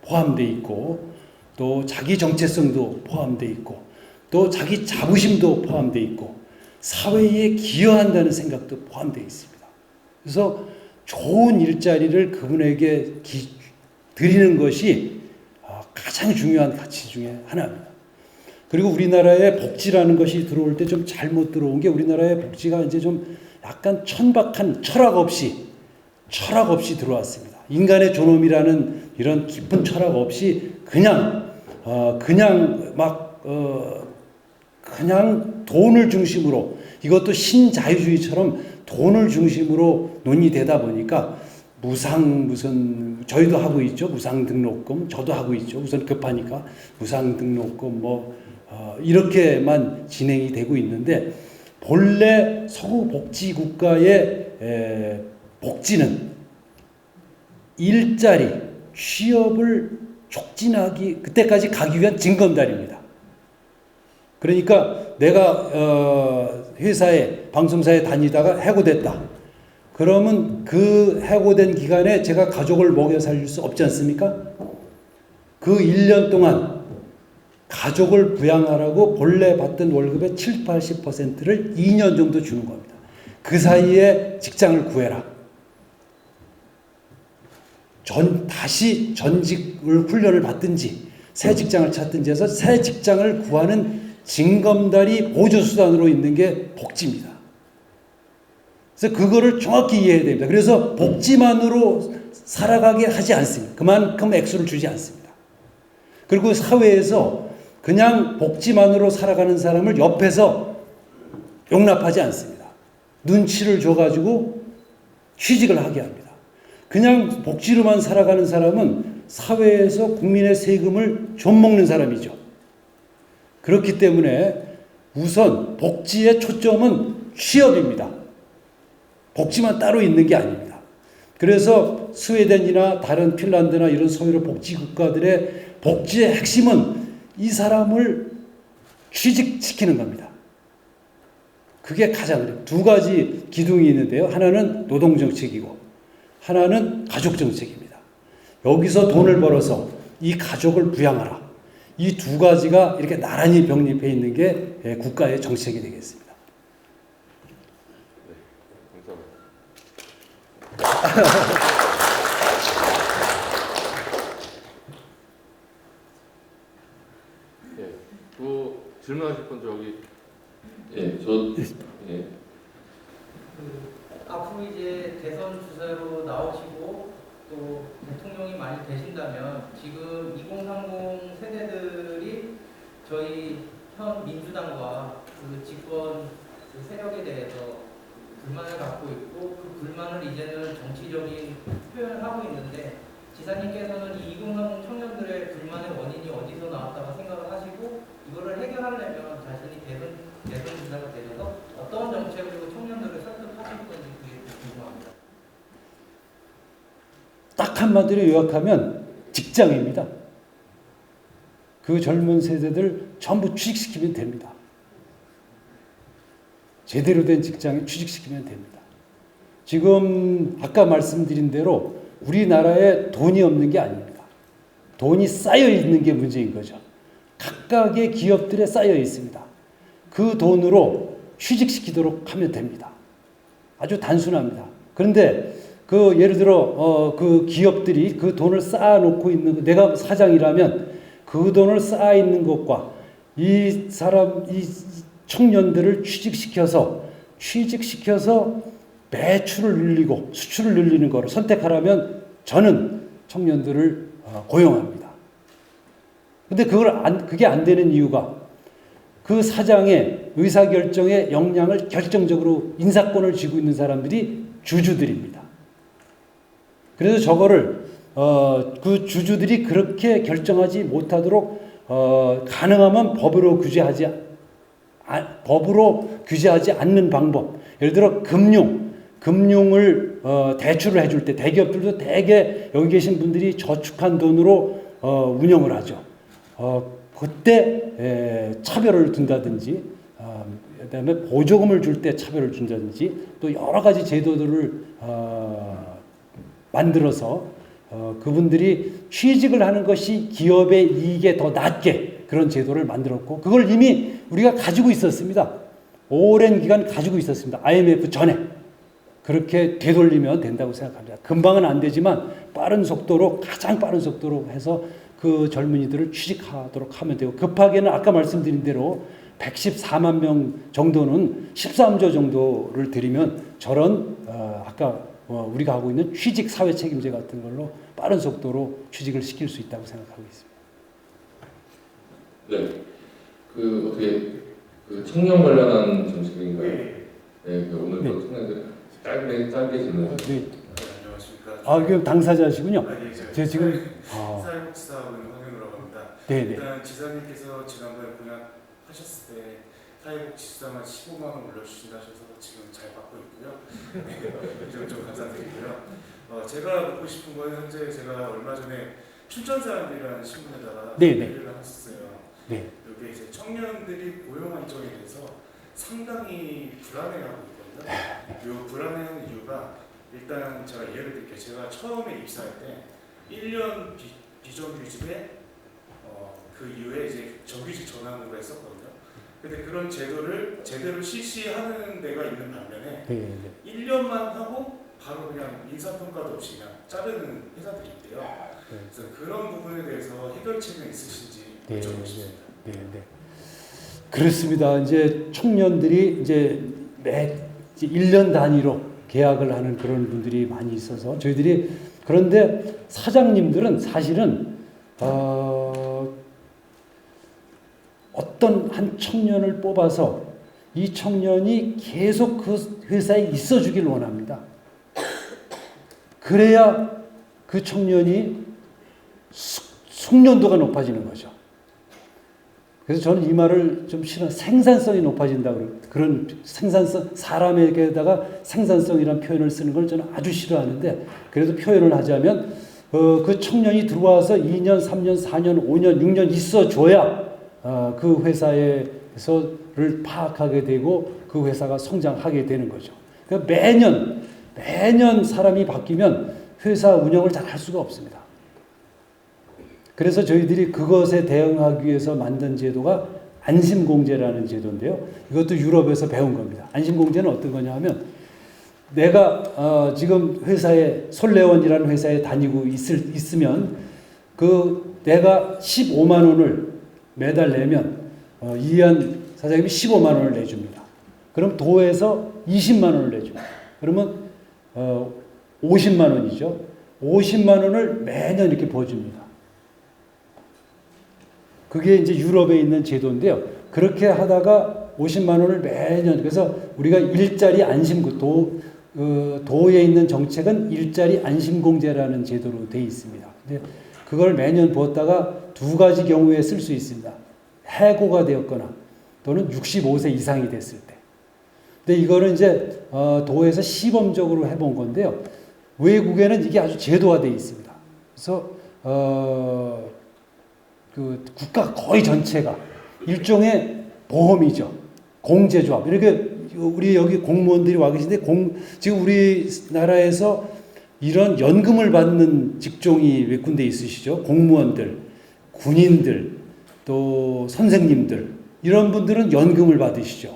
포함되어 있고 또 자기 정체성도 포함되어 있고 또 자기 자부심도 포함되어 있고 사회에 기여한다는 생각도 포함되어 있습니다. 그래서 좋은 일자리를 그분에게 드리는 것이 가장 중요한 가치 중에 하나입니다. 그리고 우리나라에 복지라는 것이 들어올 때 좀 잘못 들어온 게 우리나라의 복지가 이제 좀 약간 천박한 철학 없이 들어왔습니다. 인간의 존엄이라는 이런 깊은 철학 없이 그냥 돈을 중심으로 이것도 신자유주의처럼 돈을 중심으로 논의되다 보니까 저희도 하고 있죠. 무상 등록금 저도 하고 있죠. 우선 급하니까 무상 등록금 이렇게만 진행이 되고 있는데 본래 서구 복지 국가의 복지는 일자리, 취업을 촉진하기 그때까지 가기 위한 징검다리입니다. 그러니까 내가 회사에 방송사에 다니다가 해고됐다. 그러면 그 해고된 기간에 제가 가족을 먹여 살릴 수 없지 않습니까? 그 1년 동안 가족을 부양하라고 본래 받던 월급의 7, 80%를 2년 정도 주는 겁니다. 그 사이에 직장을 구해라. 다시 전직을 훈련을 받든지 새 직장을 찾든지 해서 새 직장을 구하는 징검다리 보조수단으로 있는 게 복지입니다. 그래서 그거를 정확히 이해해야 됩니다. 그래서 복지만으로 살아가게 하지 않습니다. 그만큼 액수를 주지 않습니다. 그리고 사회에서 그냥 복지만으로 살아가는 사람을 옆에서 용납하지 않습니다. 눈치를 줘가지고 취직을 하게 합니다. 그냥 복지로만 살아가는 사람은 사회에서 국민의 세금을 좀먹는 사람이죠. 그렇기 때문에 우선 복지의 초점은 취업입니다. 복지만 따로 있는 게 아닙니다. 그래서 스웨덴이나 다른 핀란드나 이런 소유로 복지 국가들의 복지의 핵심은 이 사람을 취직시키는 겁니다. 그게 가장 두 가지 기둥이 있는데요. 하나는 노동정책이고 하나는 가족정책입니다. 여기서 돈을 벌어서 이 가족을 부양하라. 이 두 가지가 이렇게 나란히 병립해 있는 게 국가의 정책이 되겠습니다. 질문하실 분 저기 앞으로 이제 대선 주자로 나오시고 또 대통령이 많이 되신다면 지금 2030 세대들이 저희 현 민주당과 그 집권 그 세력에 대해서 불만을 갖고 있고 그 불만을 이제는 정치적인 표현을 하고 있는데 지사님께서는 이 2030 청년들의 불만의 원인이 어디서 나왔다고 생각을 하시고 이거를 해결하려면 자신이 대선 주자가 되셔서 어떤 정책으로 청년들을 설득하실 건지 그게 궁금합니다. 딱 한마디로 요약하면 직장입니다. 그 젊은 세대들 전부 취직시키면 됩니다. 제대로 된 직장에 취직시키면 됩니다. 지금 아까 말씀드린 대로 우리나라에 돈이 없는 게 아닙니다. 돈이 쌓여 있는 게 문제인 거죠. 각각의 기업들에 쌓여 있습니다. 그 돈으로 취직시키도록 하면 됩니다. 아주 단순합니다. 그런데 그 예를 들어 그 기업들이 그 돈을 쌓아놓고 있는 내가 사장이라면 그 돈을 쌓아 있는 것과 이 청년들을 취직시켜서 매출을 늘리고 수출을 늘리는 거를 선택하라면 저는 청년들을 고용합니다. 근데 그게 안 되는 이유가 그 사장의 의사결정에 영향을 결정적으로 인사권을 쥐고 있는 사람들이 주주들입니다. 그래서 저거를 그 주주들이 그렇게 결정하지 못하도록 가능하면 법으로 규제하지 법으로 규제하지 않는 방법. 예를 들어 금융을 대출을 해줄 때 대기업들도 대개 여기 계신 분들이 저축한 돈으로 운영을 하죠. 그때 차별을 둔다든지, 그다음에 보조금을 줄 때 차별을 준다든지, 또 여러 가지 제도들을 만들어서 그분들이 취직을 하는 것이 기업의 이익에 더 낮게 그런 제도를 만들었고, 그걸 이미 우리가 가지고 있었습니다. 오랜 기간 가지고 있었습니다. IMF 전에. 그렇게 되돌리면 된다고 생각합니다. 금방은 안 되지만 빠른 속도로, 가장 빠른 속도로 해서 그 젊은이들을 취직하도록 하면 되고, 급하게는 아까 말씀드린 대로 114만 명 정도는 13조 정도를 들이면 저런 아까 우리가 하고 있는 취직 사회 책임제 같은 걸로 빠른 속도로 취직을 시킬 수 있다고 생각하고 있습니다. 네, 어떻게 청년 관련한 정책인가요? 네, 오늘 또 청년들 짧게 질문. 네. 안녕하십니까. 그럼 당사자시군요. 네, 제가 지금 사회복지사업은 황현우라고 합니다. 네네. 일단 지사님께서 지난번에 공약하셨을 때 사회복지사만 15만 원 올려주신다 하셔서 지금 잘 받고 있고요. 이 점 좀 감사드리고요. 제가 묻고 싶은 건 현재 제가 얼마 전에 춘천사람들이라는 신문에다가 글을 했었어요. 네. 여기 이제 청년들이 고용 안정에 대해서 상당히 불안해하고 있거든요. 이 불안해하는 이유가 일단 제가 예를 들게요. 제가 처음에 입사할 때 1년 비정규직에 그 이후에 이제 정규직 전환으로 했었거든요. 근데 그런 제도를 제대로 실시하는 데가 있는 반면에 1년만 하고 바로 그냥 인사평가도 없이 그냥 자르는 회사들이 있대요. 그래서 그런 부분에 대해서 해결책은 있으신지 여쭤보고 싶습니다. 네. 그렇습니다. 이제 청년들이 이제 1년 단위로 계약을 하는 그런 분들이 많이 있어서 저희들이, 그런데 사장님들은 사실은 어떤 한 청년을 뽑아서 이 청년이 계속 그 회사에 있어 주길 원합니다. 그래야 그 청년이 숙련도가 높아지는 거죠. 그래서 저는 이 말을 좀 싫어, 생산성이 높아진다 그런 생산성, 사람에게다가 생산성이라는 표현을 쓰는 걸 저는 아주 싫어하는데, 그래도 표현을 하자면 그 청년이 들어와서 2년, 3년, 4년, 5년, 6년 있어줘야 그 회사에서를 파악하게 되고 그 회사가 성장하게 되는 거죠. 그러니까 매년 사람이 바뀌면 회사 운영을 잘 할 수가 없습니다. 그래서 저희들이 그것에 대응하기 위해서 만든 제도가 안심공제라는 제도인데요. 이것도 유럽에서 배운 겁니다. 안심공제는 어떤 거냐 하면, 내가 지금 회사에, 솔레원이라는 회사에 다니고 있으면 내가 15만 원을 매달 내면 이한 사장님이 15만 원을 내줍니다. 그럼 도에서 20만 원을 내줍니다. 그러면 50만 원이죠. 50만 원을 매년 이렇게 부어줍니다. 그게 이제 유럽에 있는 제도인데요. 그렇게 하다가 50만 원을 매년, 그래서 우리가 일자리 도에 있는 정책은 일자리 안심공제라는 제도로 되어 있습니다. 근데 그걸 매년 부었다가 두 가지 경우에 쓸 수 있습니다. 해고가 되었거나 또는 65세 이상이 됐을 때. 근데 이거는 이제 도에서 시범적으로 해본 건데요. 외국에는 이게 아주 제도화되어 있습니다. 그래서 그 국가 거의 전체가 일종의 보험이죠. 공제조합. 이렇게 우리 여기 공무원들이 와 계신데 지금 우리나라에서 이런 연금을 받는 직종이 몇 군데 있으시죠? 공무원들, 군인들, 또 선생님들, 이런 분들은 연금을 받으시죠.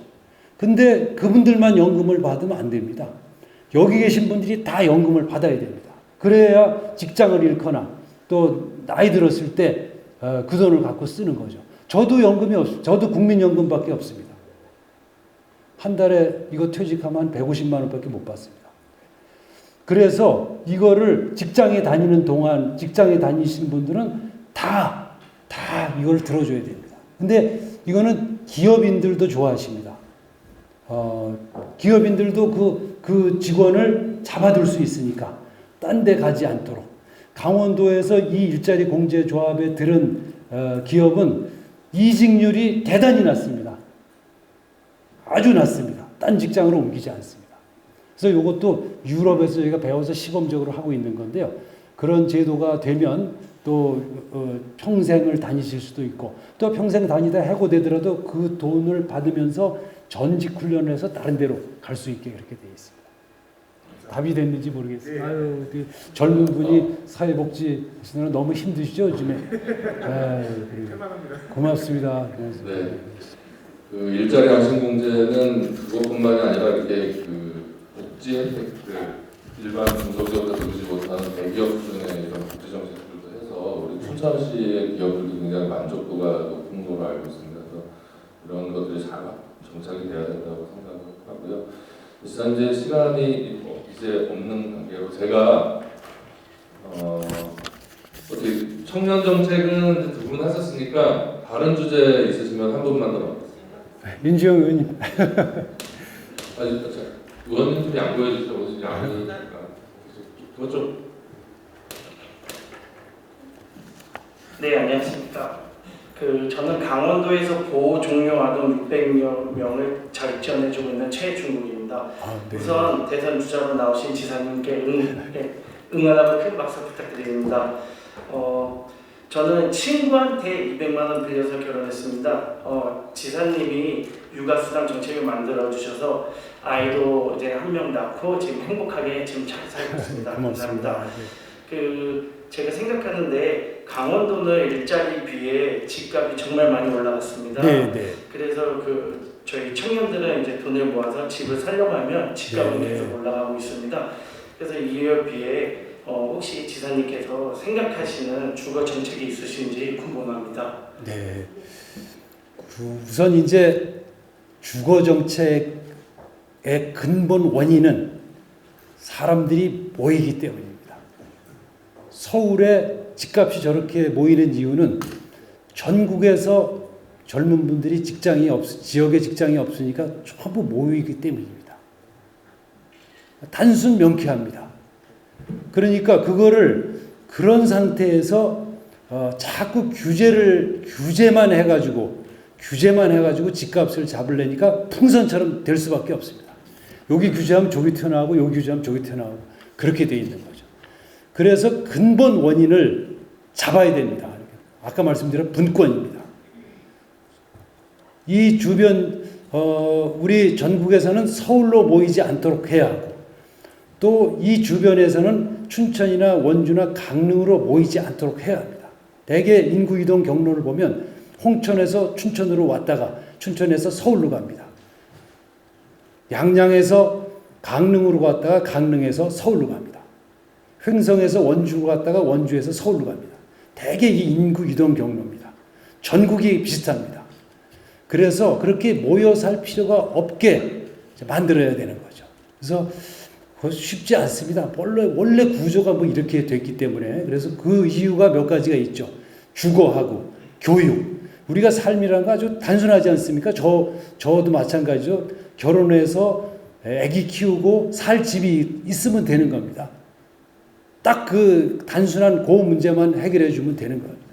근데 그분들만 연금을 받으면 안 됩니다. 여기 계신 분들이 다 연금을 받아야 됩니다. 그래야 직장을 잃거나 또 나이 들었을 때 그 돈을 갖고 쓰는 거죠. 저도 연금이 없습니다. 저도 국민연금밖에 없습니다. 한 달에 이거 퇴직하면 한 150만 원밖에 못 받습니다. 그래서 이거를 직장에 다니는 동안, 직장에 다니신 분들은 다 이걸 들어줘야 됩니다. 근데 이거는 기업인들도 좋아하십니다. 기업인들도 그 직원을 잡아둘 수 있으니까 딴 데 가지 않도록. 강원도에서 이 일자리 공제조합에 들은 기업은 이직률이 대단히 낮습니다. 아주 낮습니다. 딴 직장으로 옮기지 않습니다. 그래서 이것도 유럽에서 저희가 배워서 시범적으로 하고 있는 건데요. 그런 제도가 되면 또 평생을 다니실 수도 있고 또 평생 다니다 해고되더라도 그 돈을 받으면서 전직 훈련을 해서 다른 데로 갈 수 있게 그렇게 되어 있습니다. 답이 됐는지 모르겠어요. 아유, 젊은 분이 사회복지 하시느라 너무 힘드시죠 요즘에. 아유, 고맙습니다. 네. 그 일자리 안심공제는 그것뿐만이 아니라 이렇게 그 복지 혜택들 일반 중소기업에서 누리지 못하는 대기업 수준의 이런 복지 정책들도 해서 우리 춘천시의 기업들도 굉장히 만족도가 높은 걸로 알고 있습니다. 그래서 이런 것들이 잘 정착이 돼야 된다고 생각하고요. 지난주에 시간이 이제 없는 관계로 제가 어떻게 청년 정책은 두 분 하셨으니까 다른 주제 있으시면 한 분만 더 받겠습니다. 민주영 의원님. 의원님들이 안 보여주시죠? 어디서 안 보여주니까 그것 좀. 네, 안녕하십니까. 저는 강원도에서 보호 종료 아동 600여 명을 잘 지원해주고 있는 최중국입니다. 네. 우선 대선 주자로 나오신 지사님께 응원하고 큰 박수 부탁드립니다. 저는 친구한테 200만 원 빌려서 결혼했습니다. 지사님이 육아수당 정책을 만들어 주셔서 아이도 이제 한 명 낳고 지금 행복하게 지금 잘 살고 있습니다. 감사합니다. 제가 생각하는데 강원도는 일자리 비해 집값이 정말 많이 올라갔습니다. 네, 네. 그래서 저희 청년들은 이제 돈을 모아서 집을 살려고 하면 집값은 네. 계속 올라가고 있습니다. 그래서 이에 비해 혹시 지사님께서 생각하시는 주거 정책이 있으신지 궁금합니다. 네. 우선 이제 주거 정책의 근본 원인은 사람들이 모이기 때문입니다. 서울에 집값이 저렇게 모이는 이유는 전국에서 젊은 분들이 지역에 직장이 없으니까 전부 모이기 때문입니다. 단순 명쾌합니다. 그러니까 그런 상태에서 자꾸 규제만 해가지고 집값을 잡으려니까 풍선처럼 될 수밖에 없습니다. 여기 규제하면 저기 튀어나오고 여기 규제하면 저기 튀어나오고 그렇게 돼 있는 거죠. 그래서 근본 원인을 잡아야 됩니다. 아까 말씀드린 분권입니다. 이 주변 우리 전국에서는 서울로 모이지 않도록 해야 하고 또 이 주변에서는 춘천이나 원주나 강릉으로 모이지 않도록 해야 합니다. 대개 인구 이동 경로를 보면 홍천에서 춘천으로 왔다가 춘천에서 서울로 갑니다. 양양에서 강릉으로 갔다가 강릉에서 서울로 갑니다. 횡성에서 원주로 갔다가 원주에서 서울로 갑니다. 대개 이 인구 이동 경로입니다. 전국이 비슷합니다. 그래서 그렇게 모여 살 필요가 없게 만들어야 되는 거죠. 그래서 쉽지 않습니다. 원래 구조가 이렇게 됐기 때문에. 그래서 그 이유가 몇 가지가 있죠. 주거하고 교육. 우리가 삶이라는 거 아주 단순하지 않습니까? 저도 마찬가지죠. 결혼해서 아기 키우고 살 집이 있으면 되는 겁니다. 딱 그 단순한 그 문제만 해결해 주면 되는 겁니다.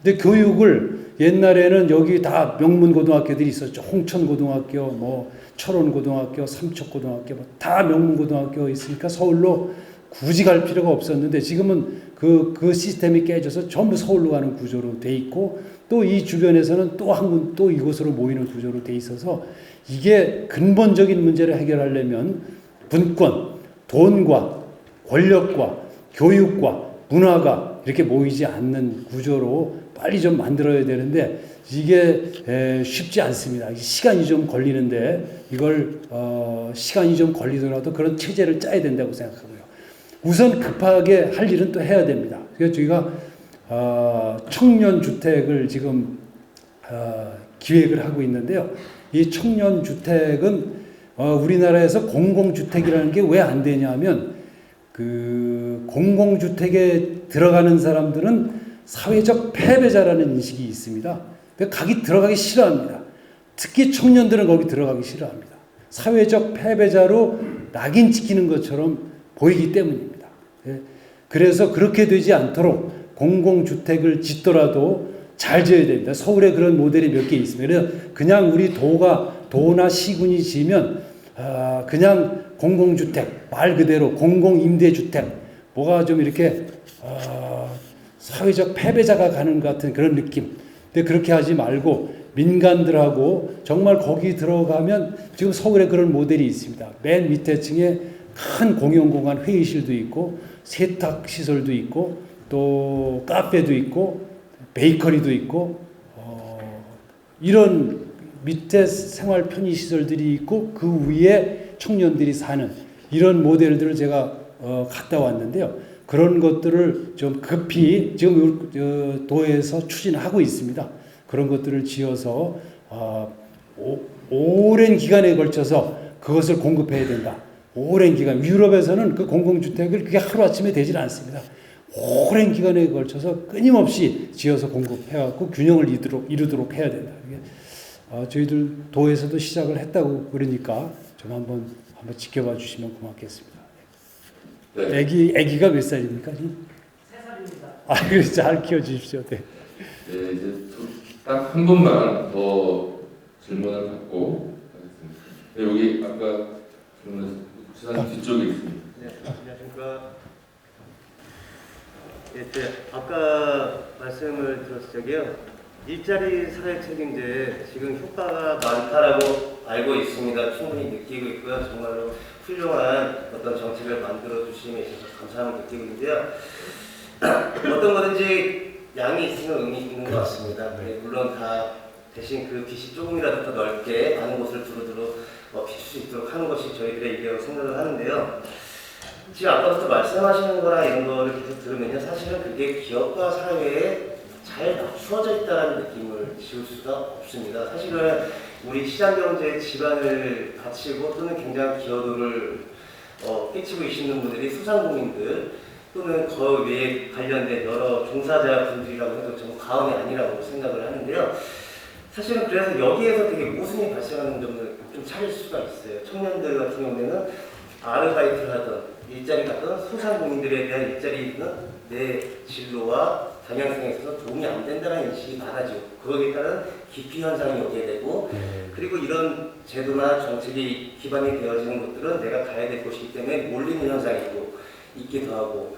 근데 교육을 옛날에는 여기 다 명문고등학교들이 있었죠. 홍천고등학교, 철원고등학교, 삼척고등학교, 다 명문고등학교 있으니까 서울로 굳이 갈 필요가 없었는데 지금은 그 시스템이 깨져서 전부 서울로 가는 구조로 돼 있고 또 이 주변에서는 또 이곳으로 모이는 구조로 돼 있어서 이게 근본적인 문제를 해결하려면 분권, 돈과 권력과 교육과 문화가 이렇게 모이지 않는 구조로 빨리 좀 만들어야 되는데 이게 쉽지 않습니다. 시간이 좀 걸리는데 이걸 시간이 좀 걸리더라도 그런 체제를 짜야 된다고 생각하고요. 우선 급하게 할 일은 또 해야 됩니다. 그래서 저희가 청년 주택을 지금 기획을 하고 있는데요. 이 청년 주택은 우리나라에서 공공주택이라는 게 왜 안 되냐면 그 공공주택에 들어가는 사람들은 사회적 패배자라는 인식이 있습니다. 들어가기 싫어합니다. 특히 청년들은 거기 들어가기 싫어합니다. 사회적 패배자로 낙인 찍히는 것처럼 보이기 때문입니다. 그래서 그렇게 되지 않도록 공공주택을 짓더라도 잘 지어야 됩니다. 서울에 그런 모델이 몇 개 있습니다. 그래서 그냥 우리 도가 도나 시군이 지으면 그냥 공공주택, 말 그대로 공공임대주택, 뭐가 좀 이렇게 사회적 패배자가 가는 것 같은 그런 느낌. 근데 그렇게 하지 말고 민간들하고 정말 거기 들어가면 지금 서울에 그런 모델이 있습니다. 맨 밑에 층에 큰 공용공간 회의실도 있고 세탁시설도 있고 또 카페도 있고 베이커리도 있고 이런 밑에 생활 편의시설들이 있고 그 위에 청년들이 사는 이런 모델들을 제가 갔다 왔는데요. 그런 것들을 좀 급히 지금 도에서 추진하고 있습니다. 그런 것들을 지어서 오랜 기간에 걸쳐서 그것을 공급해야 된다. 오랜 기간. 유럽에서는 그 공공주택을 그게 하루아침에 되질 않습니다. 오랜 기간에 걸쳐서 끊임없이 지어서 공급해갖고 균형을 이루도록 해야 된다. 저희들 도에서도 시작을 했다고 그러니까 좀 한번 지켜봐 주시면 고맙겠습니다. 네. 애기가 몇 살입니까? 3살입니다. 그래서 잘 키워주십시오. 네. 네, 이제 딱 한 분만 더 질문을 받고 하겠습니다. 네, 여기 아까 질문하신 지사님 뒤쪽에 있습니다. 네, 안녕하십니까. 아까 말씀을 들었을 적에요. 일자리 사회 책임제에 지금 효과가 많다라고 알고 있습니다. 충분히 느끼고 있고요. 정말로 훌륭한 어떤 정책을 만들어 주심에 있어서 감사함을 느끼고 있는데요. 어떤 거든지 양이 있으면 의미 있는 것 같습니다. 네, 물론 다 대신 그 빛이 조금이라도 더 넓게 많은 곳을 두루두루 비출 수 있도록 하는 것이 저희들의 일이라고 생각을 하는데요. 지금 아까부터 말씀하시는 거나 이런 거를 계속 들으면요. 사실은 그게 기업과 사회에 잘 맞추어져 있다는 느낌을 지울 수가 없습니다. 사실은 우리 시장경제의 기반을 갖추고 또는 굉장히 기여도를 끼치고 계시는 분들이 소상공인들 또는 그 외에 관련된 여러 종사자분들이라고 해도 좀 과언이 아니라고 생각을 하는데요. 사실은 그래서 여기에서 되게 모순이 발생하는 점을 좀 찾을 수가 있어요. 청년들 같은 경우에는 아르바이트를 하던 일자리 같던 소상공인들에 대한 일자리는 내 진로와 방향성에 있어서 도움이 안 된다는 인식이 많아지고 거기에 따른 기피 현상이 오게 되고 그리고 이런 제도나 정책이 기반이 되어지는 것들은 내가 가야 될 곳이기 때문에 몰리는 현상이 있기도 하고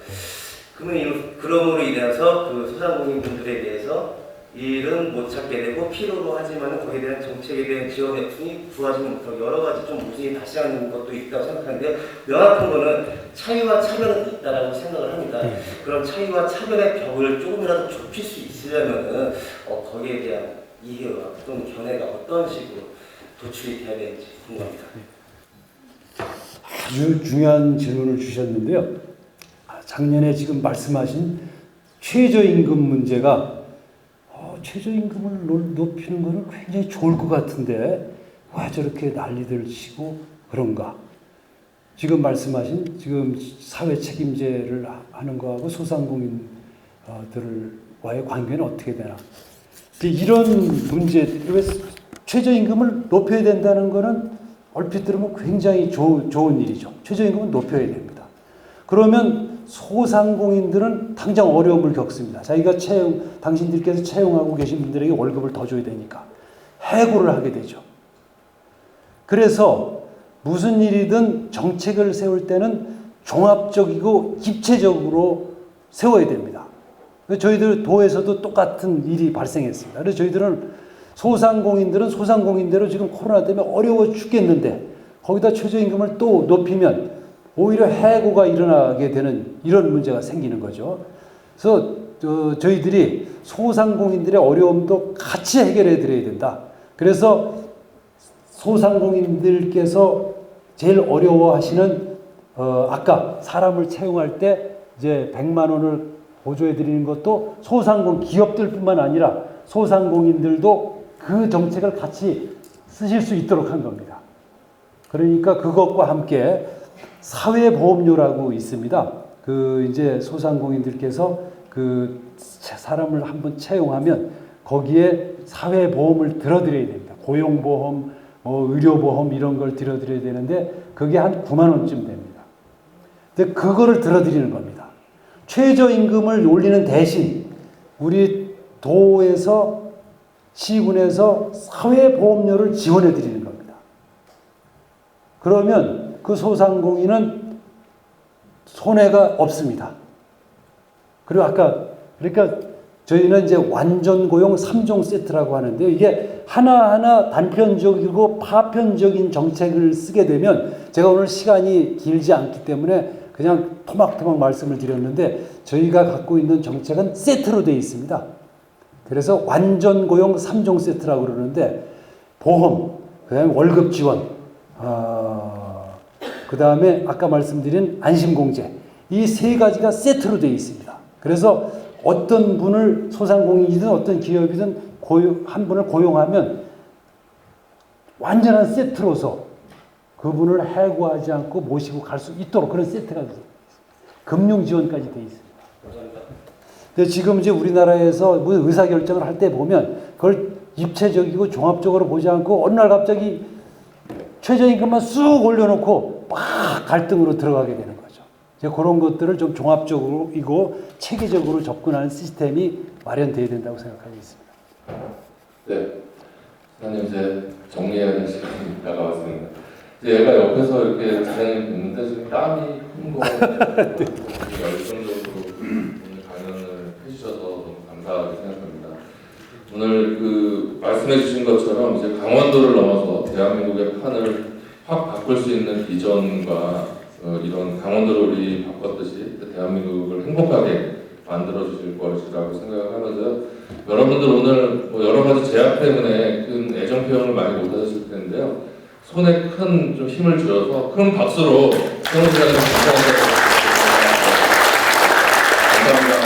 그러므로 인해서 그 소상공인분들에 대해서 일은 못 찾게 되고 필요로 하지만 거기에 대한 정책에 대한 지원 애품이 구하지 못하고 여러 가지 좀 모순이 발생하는 것도 있다고 생각하는데요. 명확한 거는 차이와 차별은 있다라고 생각을 합니다. 그런 차이와 차별의 벽을 조금이라도 좁힐 수 있으려면은 거기에 대한 이해와 또는 견해가 어떤 식으로 도출이 돼야 되는지 궁금합니다. 아주 중요한 질문을 주셨는데요. 작년에 지금 말씀하신 최저임금 문제가 최저임금을 높이는 것은 굉장히 좋을 것 같은데 왜 저렇게 난리들 치고 그런가? 지금 말씀하신 지금 사회 책임제를 하는 거하고 소상공인들과의 관계는 어떻게 되나? 이런 문제, 왜 최저임금을 높여야 된다는 것은 얼핏 들으면 굉장히 좋은 일이죠. 최저임금은 높여야 됩니다. 그러면 소상공인들은 당장 어려움을 겪습니다. 자기가 당신들께서 채용하고 계신 분들에게 월급을 더 줘야 되니까 해고를 하게 되죠. 그래서 무슨 일이든 정책을 세울 때는 종합적이고 입체적으로 세워야 됩니다. 저희들 도에서도 똑같은 일이 발생했습니다. 그래서 저희들은 소상공인들은 소상공인대로 지금 코로나 때문에 어려워 죽겠는데 거기다 최저임금을 또 높이면 오히려 해고가 일어나게 되는 이런 문제가 생기는 거죠. 그래서 저희들이 소상공인들의 어려움도 같이 해결해 드려야 된다. 그래서 소상공인들께서 제일 어려워하시는 아까 사람을 채용할 때 이제 100만 원을 보조해 드리는 것도 기업들뿐만 아니라 소상공인들도 그 정책을 같이 쓰실 수 있도록 한 겁니다. 그러니까 그것과 함께 사회보험료라고 있습니다. 이제 소상공인들께서 그 사람을 한번 채용하면 거기에 사회보험을 들어드려야 됩니다. 고용보험, 의료보험 이런 걸 들어드려야 되는데 그게 한 9만 원쯤 됩니다. 근데 그거를 들어드리는 겁니다. 최저임금을 올리는 대신 우리 도에서 시군에서 사회보험료를 지원해 드리는 겁니다. 그러면 그 소상공인은 손해가 없습니다. 그리고 아까 그러니까 저희는 이제 완전 고용 3종 세트라고 하는데요. 이게 하나하나 단편적이고 파편적인 정책을 쓰게 되면 제가 오늘 시간이 길지 않기 때문에 그냥 토막토막 말씀을 드렸는데 저희가 갖고 있는 정책은 세트로 되어 있습니다. 그래서 완전 고용 3종 세트라고 그러는데 보험, 그다음에 월급 지원, 그다음에 아까 말씀드린 안심공제 이 세 가지가 세트로 되어 있습니다. 그래서 어떤 분을 소상공인이든 어떤 기업이든 한 분을 고용하면 완전한 세트로서 그분을 해고하지 않고 모시고 갈 수 있도록 그런 세트가 되어 있습니다. 금융 지원까지 되어 있습니다. 근데 지금 이제 우리나라에서 뭐 의사결정을 할 때 보면 그걸 입체적이고 종합적으로 보지 않고 어느 날 갑자기 최저임금만 쑥 올려놓고 막 갈등으로 들어가게 되는 거죠. 이제 그런 것들을 좀 종합적으로이고 체계적으로 접근하는 시스템이 마련돼야 된다고 생각하고 있습니다. 네, 사장님 이제 정리해야 될 시간이 다가왔습니다. 이제 얘가 옆에서 이렇게 사장님 뵙는데 지금 땀이 흐른 거 열정적으로 오늘 강연을 해주셔서 너무 감사하게 생각합니다. 오늘 그 말씀해주신 것처럼 이제 강원도를 넘어서 대한민국의 판을 확 바꿀 수 있는 비전과 이런 강원도를 우리 바꿨듯이 대한민국을 행복하게 만들어주실 것이라고 생각하면서요. 여러분들 오늘 뭐 여러 가지 제약 때문에 큰 애정 표현을 많이 못 하셨을 텐데요. 손에 큰 좀 힘을 주어서 큰 박수로 성우 시간을 감사합니다. 감사합니다.